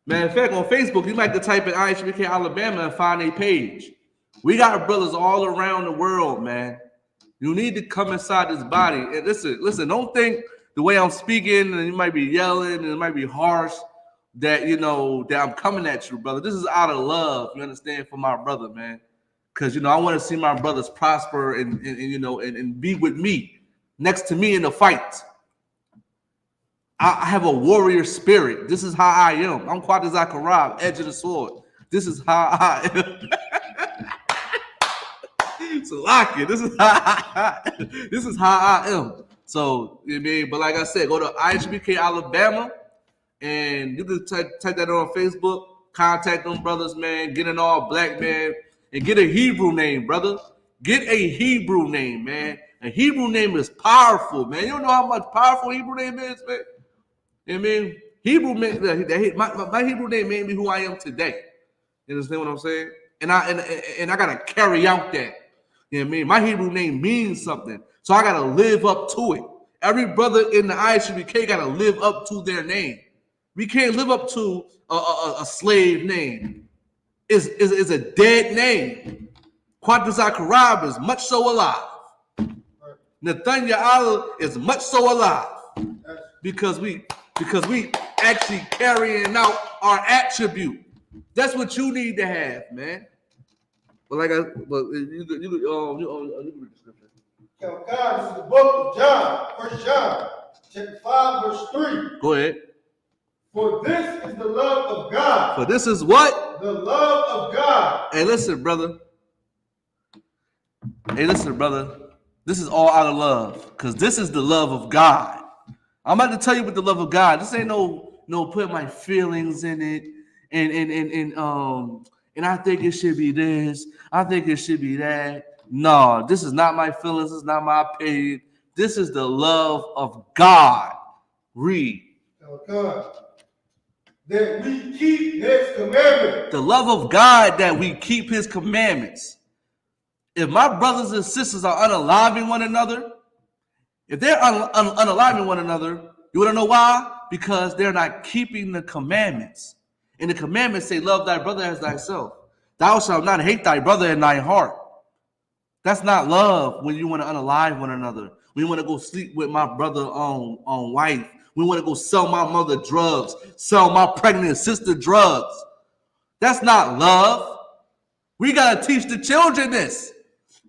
Matter of fact, on Facebook, you might have to type in I.S.U.P.K Alabama and find a page. We got brothers all around the world, man. You need to come inside this body. And listen, don't think the way I'm speaking and you might be yelling and it might be harsh that, you know, that I'm coming at you, brother. This is out of love, you understand, for my brother, man. Because, you know, I want to see my brothers prosper and you know, and be with me, next to me in the fight. I have a warrior spirit. This is how I am. I'm Quad Zakarab, edge of the sword. This is how I am. So lock it. This is how I am. So, you know what I mean? But like I said, go to I.S.U.P.K Alabama, and you can type that on Facebook. Contact them brothers, man. Get an all black man, and get a Hebrew name, brother. Get a Hebrew name, man. A Hebrew name is powerful, man. You don't know how much powerful Hebrew name is, man. You know what I mean? Hebrew my Hebrew name made me who I am today. You understand what I'm saying? And I gotta carry out that. You know what I mean? My Hebrew name means something. So I gotta live up to it. Every brother in the I.S.U.P.K gotta live up to their name. We can't live up to a slave name. It's a dead name. Quadra Karab is much so alive. Nathaniel is much so alive. Because we actually carrying out our attribute. That's what you need to have, man. But you read the scripture. God, this is the book of John, 1 John, chapter 5, verse 3. Go ahead. For this is the love of God. For this is what? The love of God. Hey, listen, brother. This is all out of love, because this is the love of God. I'm about to tell you what the love of God. This ain't no put my feelings in it, and I think it should be this. I think it should be that. No, this is not my feelings. This is not my opinion. This is the love of God. Read. God, that we keep His commandments. The love of God, that we keep His commandments. If my brothers and sisters are unaliving one another, if they're unaliving one another, you want to know why? Because they're not keeping the commandments. And the commandments say, love thy brother as thyself. Thou shalt not hate thy brother in thy heart. That's not love when you want to unalive one another. When you want to go sleep with my brother on wife. We want to go sell my mother drugs, sell my pregnant sister drugs. That's not love. We got to teach the children this.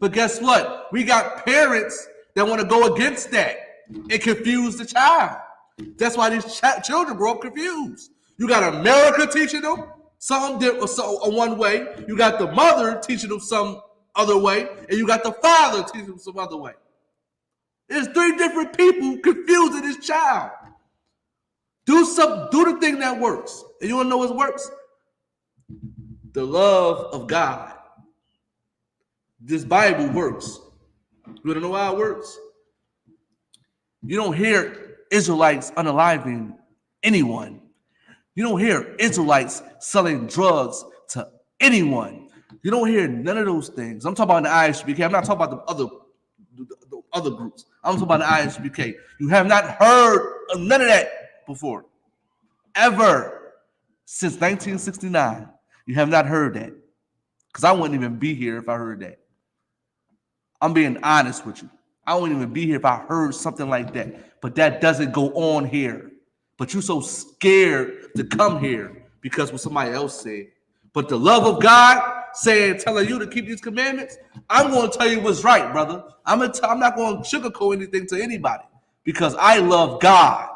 But guess what? We got parents that want to go against that and confuse the child. That's why these children grow up confused. You got America teaching them one way. You got the mother teaching them some other way. And you got the father teaching them some other way. There's three different people confusing this child. Do the thing that works. And you want to know what works? The love of God. This Bible works. You want to know why it works? You don't hear Israelites unaliving anyone. You don't hear Israelites selling drugs to anyone. You don't hear none of those things. I'm talking about the I.S.U.P.K. I'm not talking about the other groups. I'm talking about the I.S.U.P.K. You have not heard of none of that before. Ever. Since 1969. You have not heard that. Because I wouldn't even be here if I heard that. I'm being honest with you. I wouldn't even be here if I heard something like that. But that doesn't go on here. But you're so scared to come here because what somebody else said. But the love of God telling you to keep these commandments, I'm going to tell you what's right, brother. I'm not going to sugarcoat anything to anybody because I love God.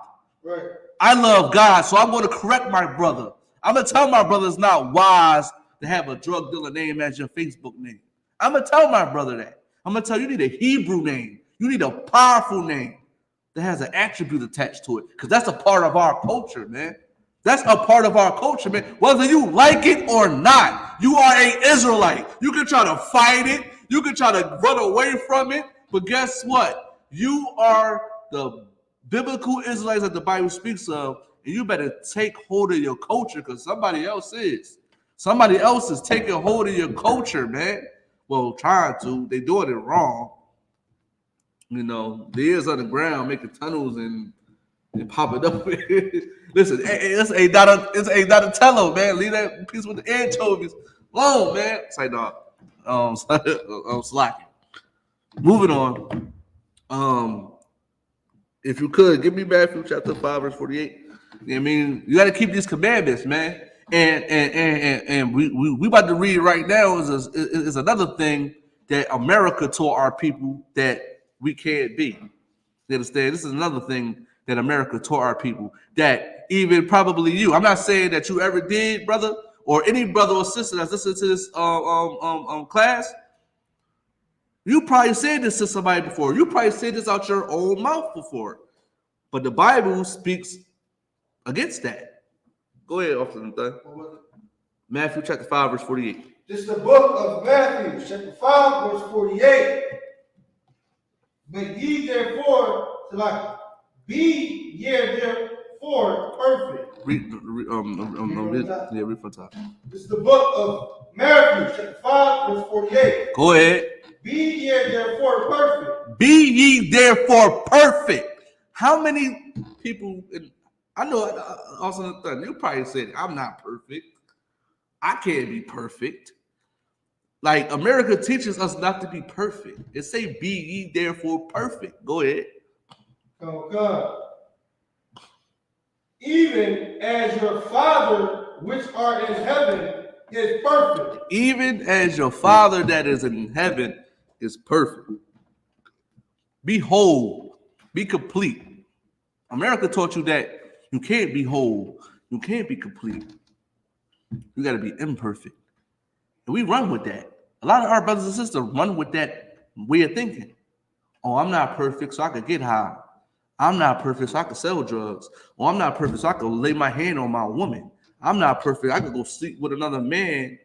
Right. I love God, so I'm going to correct my brother. I'm going to tell my brother it's not wise to have a drug dealer name as your Facebook name. I'm going to tell my brother that. I'm going to tell you need a Hebrew name. You need a powerful name that has an attribute attached to it because that's a part of our culture, man. That's a part of our culture, man. Whether you like it or not, you are an Israelite. You can try to fight it. You can try to run away from it. But guess what? You are the biblical Israelites that the Bible speaks of, and you better take hold of your culture because somebody else is. Somebody else is taking hold of your culture, man. Well, trying to. They're doing it wrong. You know, the ears underground making tunnels and and pop it up. Listen, it's a Donatello, man. Leave that piece with the anchovies alone, man. It's like, no, slacking. Moving on. If you could give me Matthew chapter 5, verse 48. I mean, you got to keep these commandments, man. And we about to read right now is another thing that America taught our people that we can't be. You understand? This is another thing that America taught our people that even probably you. I'm not saying that you ever did, brother, or any brother or sister that's listening to this class. You probably said this to somebody before. You probably said this out your own mouth before. But the Bible speaks against that. Go ahead, Officer Nathan. Matthew chapter 5, verse 48. This is the book of Matthew, chapter 5, verse 48. But ye therefore, be ye therefore perfect. Read from top. This is the book of Matthew, chapter 5, verse 48. Go ahead. Be ye therefore perfect. Be ye therefore perfect. How many people, I know also you probably said, I'm not perfect. I can't be perfect. Like America teaches us not to be perfect. It say, be ye therefore perfect. Go ahead. Come. Even as your Father which art in heaven is perfect. Even as your Father that is in heaven is perfect. Be whole. Be complete. America taught you that you can't be whole. You can't be complete. You got to be imperfect. And we run with that. A lot of our brothers and sisters run with that way of thinking. Oh, I'm not perfect, so I could get high. I'm not perfect, so I could sell drugs. Or I'm not perfect, so I could lay my hand on my woman. I'm not perfect. I could go sleep with another man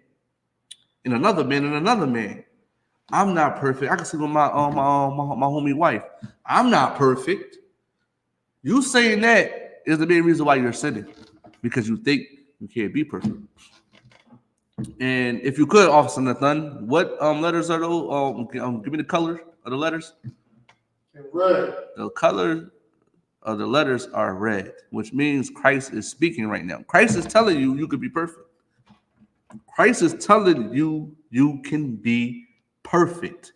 and another man and another man. I'm not perfect. I can sleep with my homie wife. I'm not perfect. You saying that is the main reason why you're sinning, because you think you can't be perfect. And if you could, Officer Nathan, what letters are those? Give me the color of the letters. Red. The color of the letters are red, which means Christ is speaking right now. Christ is telling you you could be perfect. Christ is telling you you can be perfect.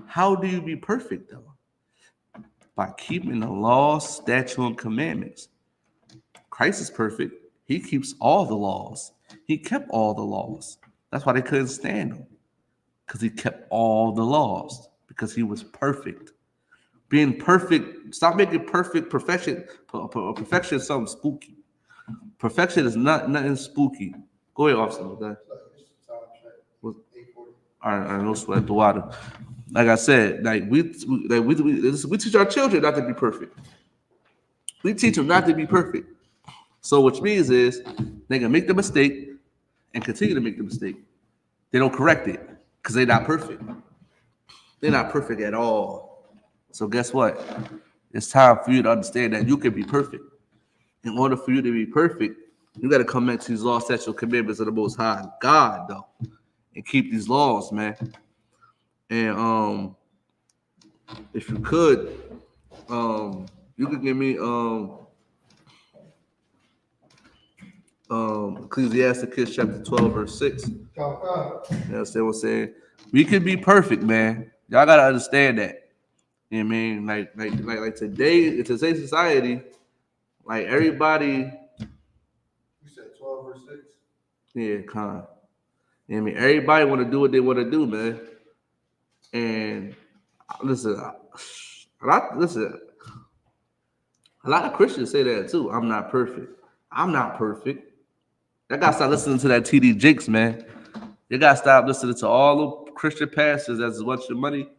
How do you be perfect, though? By keeping the laws, statutes, and commandments. Christ is perfect. He keeps all the laws. He kept all the laws. That's why they couldn't stand him, because he kept all the laws, because he was perfect. Being perfect, stop making perfection something spooky. Perfection is nothing spooky. Go ahead, Officer. Okay? All right, no sweat the water. Like I said, we teach our children not to be perfect. We teach them not to be perfect. So which means is they can make the mistake and continue to make the mistake. They don't correct it because they're not perfect. They're not perfect at all. So guess what? It's time for you to understand that you can be perfect. In order for you to be perfect, you got to come into these laws, statutes, and commandments of the Most High God, though, and keep these laws, man. And if you could, you could give me Ecclesiastes chapter 12, verse 6. You understand what I'm saying? We can be perfect, man. Y'all gotta understand that. You know what I mean? Like today, in today's society, like everybody. You said 12 verse 6? Yeah, kind. You know what I mean? Everybody want to do what they want to do, man. And listen, a lot of Christians say that too. I'm not perfect. I'm not perfect. I gotta stop listening to that TD Jakes, man. You gotta stop listening to all the Christian pastors that's want your money.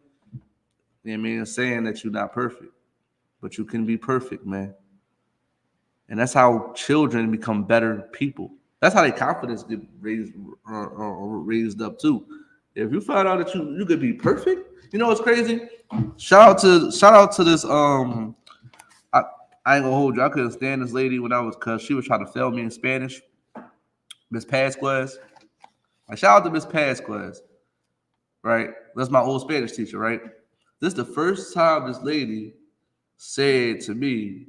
You know what I mean? Saying that you're not perfect, but you can be perfect, man. And that's how children become better people. That's how their confidence get raised up too. If you find out that you could be perfect, you know what's crazy? Shout out to this. I ain't gonna hold you. I couldn't stand this lady because she was trying to fail me in Spanish. Miss Pasquez. Shout out to Miss Pasquez. Right? That's my old Spanish teacher, right? This is the first time this lady said to me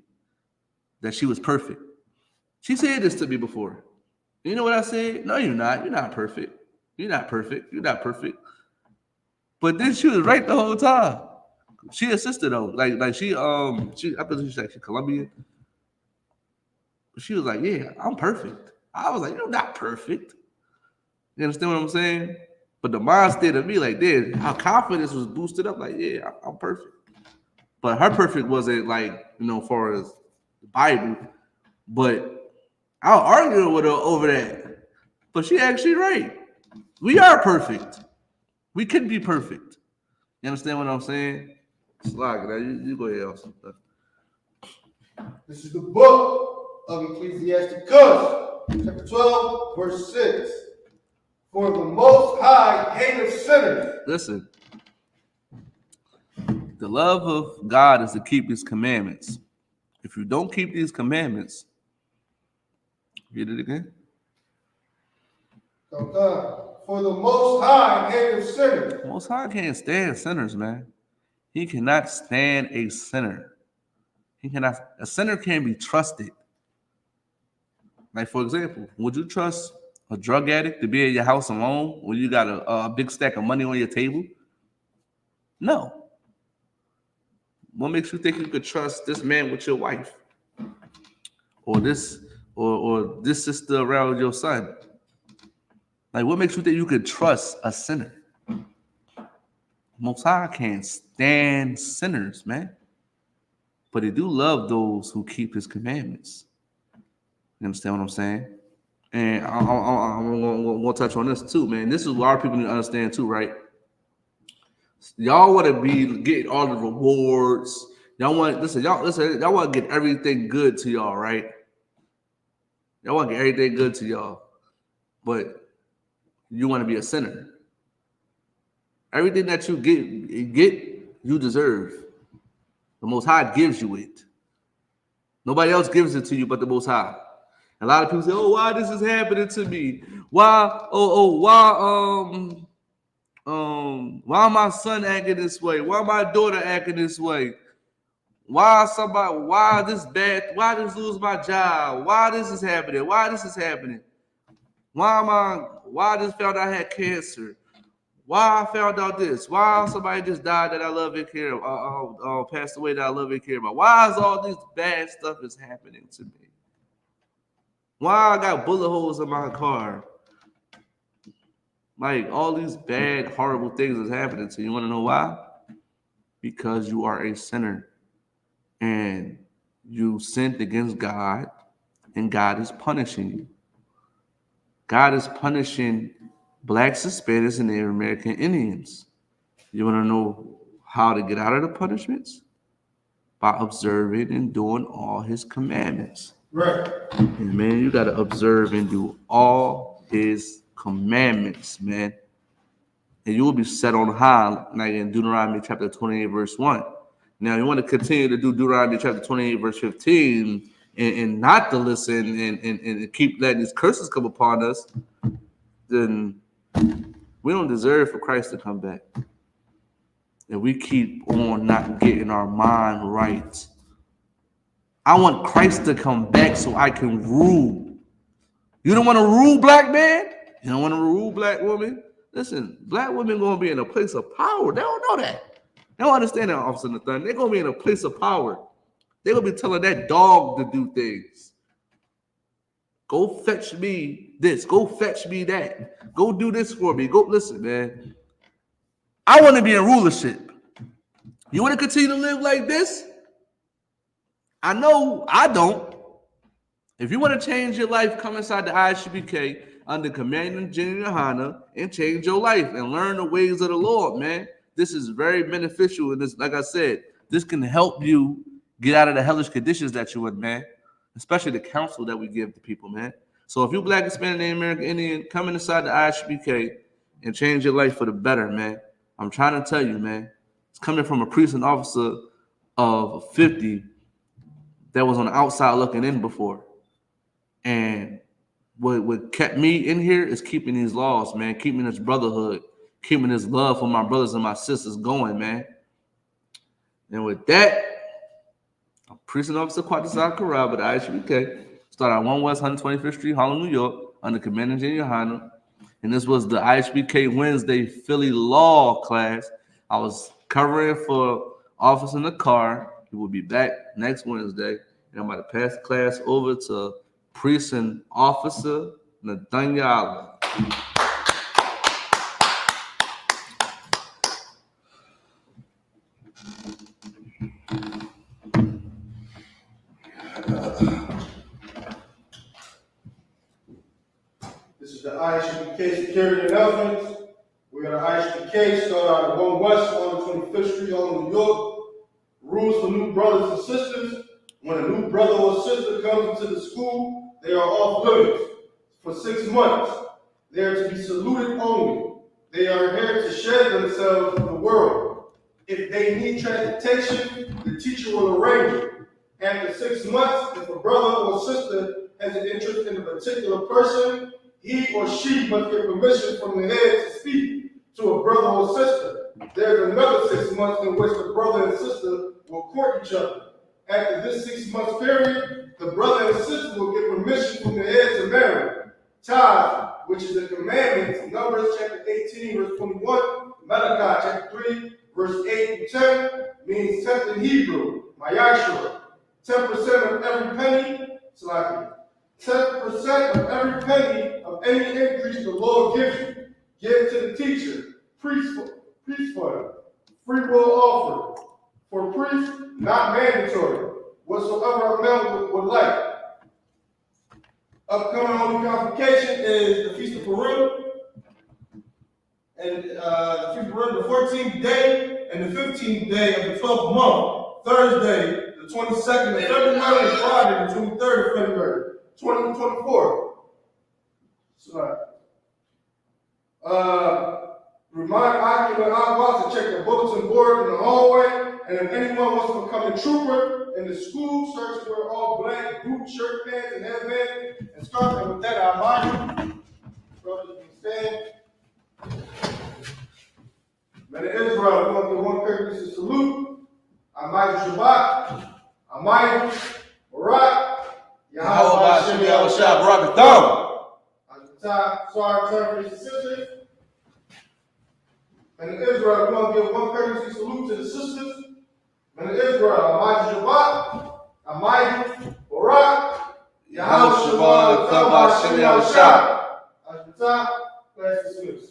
that she was perfect. She said this to me before. You know what I said? No, you're not. You're not perfect. You're not perfect. You're not perfect. But then she was right the whole time. She a sister though. Like she I thought she's actually Colombian. She was like, yeah, I'm perfect. I was like, you're not perfect. You understand what I'm saying? But the mind state of me, like, dude, her confidence was boosted up. Like, yeah, I'm perfect. But her perfect wasn't like, as far as the Bible. But I was arguing with her over that. But she actually right. We are perfect. We can be perfect. You understand what I'm saying? Slug, you go ahead, Austin. This is the book of Ecclesiasticus, chapter 12, verse 6. For the Most High hateth sinners. Listen. The love of God is to keep his commandments. If you don't keep these commandments, read it again. For the Most High hateth sinners. Most High can't stand sinners, man. He cannot stand a sinner. A sinner can't be trusted. Like, for example, would you trust a drug addict to be at your house alone when you got a big stack of money on your table? No. What makes you think you could trust this man with your wife? Or this sister around your son? Like, what makes you think you could trust a sinner? Most High can't stand sinners, man. But he do love those who keep his commandments. You understand what I'm saying? And I'm going to touch on this too, man. This is what our people need to understand too, right? Y'all want to be getting all the rewards. Y'all want to get everything good to y'all, right? Y'all want to get everything good to y'all. But you want to be a sinner. Everything that you get, you deserve. The Most High gives you it. Nobody else gives it to you but the Most High. A lot of people say, "Oh, why this is happening to me? Why? Why my son acting this way? Why my daughter acting this way? Why this bad? Why this lose my job? Why this is happening? Why this is happening? Why this found out I had cancer? Why I found out this? Why somebody just died that I love and care about, passed away that I love and care about? Why is all this bad stuff is happening to me? Why I got bullet holes in my car? Like, all these bad, horrible things is happening to you. You want to know why? Because you are a sinner. And you sinned against God, and God is punishing you. God is punishing Blacks, Hispanics, and Native American Indians. You want to know how to get out of the punishments? By observing and doing all his commandments. Right. And man, you got to observe and do all his commandments, man. And you will be set on high, like in Deuteronomy chapter 28, verse 1. Now, you want to continue to do Deuteronomy chapter 28, verse 15, and not to listen and keep letting these curses come upon us, then we don't deserve for Christ to come back. And we keep on not getting our mind right. I want Christ to come back so I can rule. You don't want to rule, black man? You don't want to rule, black woman? Listen, black women going to be in a place of power. They don't know that. They don't understand that, Officer Nathan. They're going to be in a place of power. They're going to be telling that dog to do things. Go fetch me this. Go fetch me that. Go do this for me. Go, listen, man. I want to be in rulership. You want to continue to live like this? I know I don't. If you want to change your life, come inside the I.S.U.P.K under Commander GEN.YAHANNA and change your life and learn the ways of the Lord, man. This is very beneficial. And this, like I said, this can help you get out of the hellish conditions that you're in, man. Especially the counsel that we give to people, man. So if you're Black, Hispanic, Native American, Indian, come inside the I.S.U.P.K and change your life for the better, man. I'm trying to tell you, man. It's coming from a precinct officer of 50 that was on the outside looking in before. And what kept me in here is keeping these laws, man, keeping this brotherhood, keeping this love for my brothers and my sisters going, man. And with that, I'm Precinct Officer Quadrizac Corral, but the I.S.U.P.K. started at 1 West 125th Street, Harlem, New York, under Commander GEN.YAHANNA. And this was the I.S.U.P.K. Wednesday Philly Law Class. I was covering for Officer in the car. He will be back next Wednesday. And I'm about to pass the class over to Precinct Officer Nathaniel. This is the I.S.U.P.K. security announcements. We got an I.S.U.P.K. start out at 1 West 125th Street, Harlem, New York. Rules for new brothers and sisters. When a new brother or sister comes into the school, they are off limits for 6 months. They are to be saluted only. They are here to share themselves with the world. If they need transportation, the teacher will arrange it. After 6 months, if a brother or sister has an interest in a particular person, he or she must get permission from the head to speak to a brother or sister. There's another 6 months in which the brother and sister will court each other. After this 6 month period, the brother and sister will get permission from the head to marry. Tithes, which is a commandment, Numbers chapter 18, verse 21, Malachi chapter 3, verse 8 through 10, means tenth in Hebrew, Mayashua. 10% of every penny, 10% of every penny of any increase the Lord gives you. Give to the teacher, priest fund, free will offering. For priests, not mandatory. Whatsoever amount would like. Upcoming Holy Convocation is the Feast of Purim. And the Feast of Purim, the 14th day and the 15th day of the 12th month. Thursday, the 22nd of February, and Friday, the 23rd of February, 2024. Remind occupant Abbas to check the bulletin board in the hallway, and if anyone wants to become a trooper in the school, start to wear all black boots, shirt pants, and headband, and scarf. And with that, I invite you. Brothers, you can stand. Men of Israel, we're going to give one courteous salute. I.S.U.P.K. Barak, Yahweh Hashem Yahushua Barak Atam. Sorry, turn for sisters. Men of Israel, we're going to give one courtesy salute to the sisters. Men of Israel, Barak, Yahweh Hashem Yahushua. Atam, class dismissed.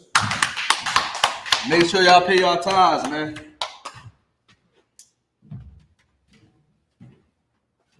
Make sure y'all pay y'all tithes, man.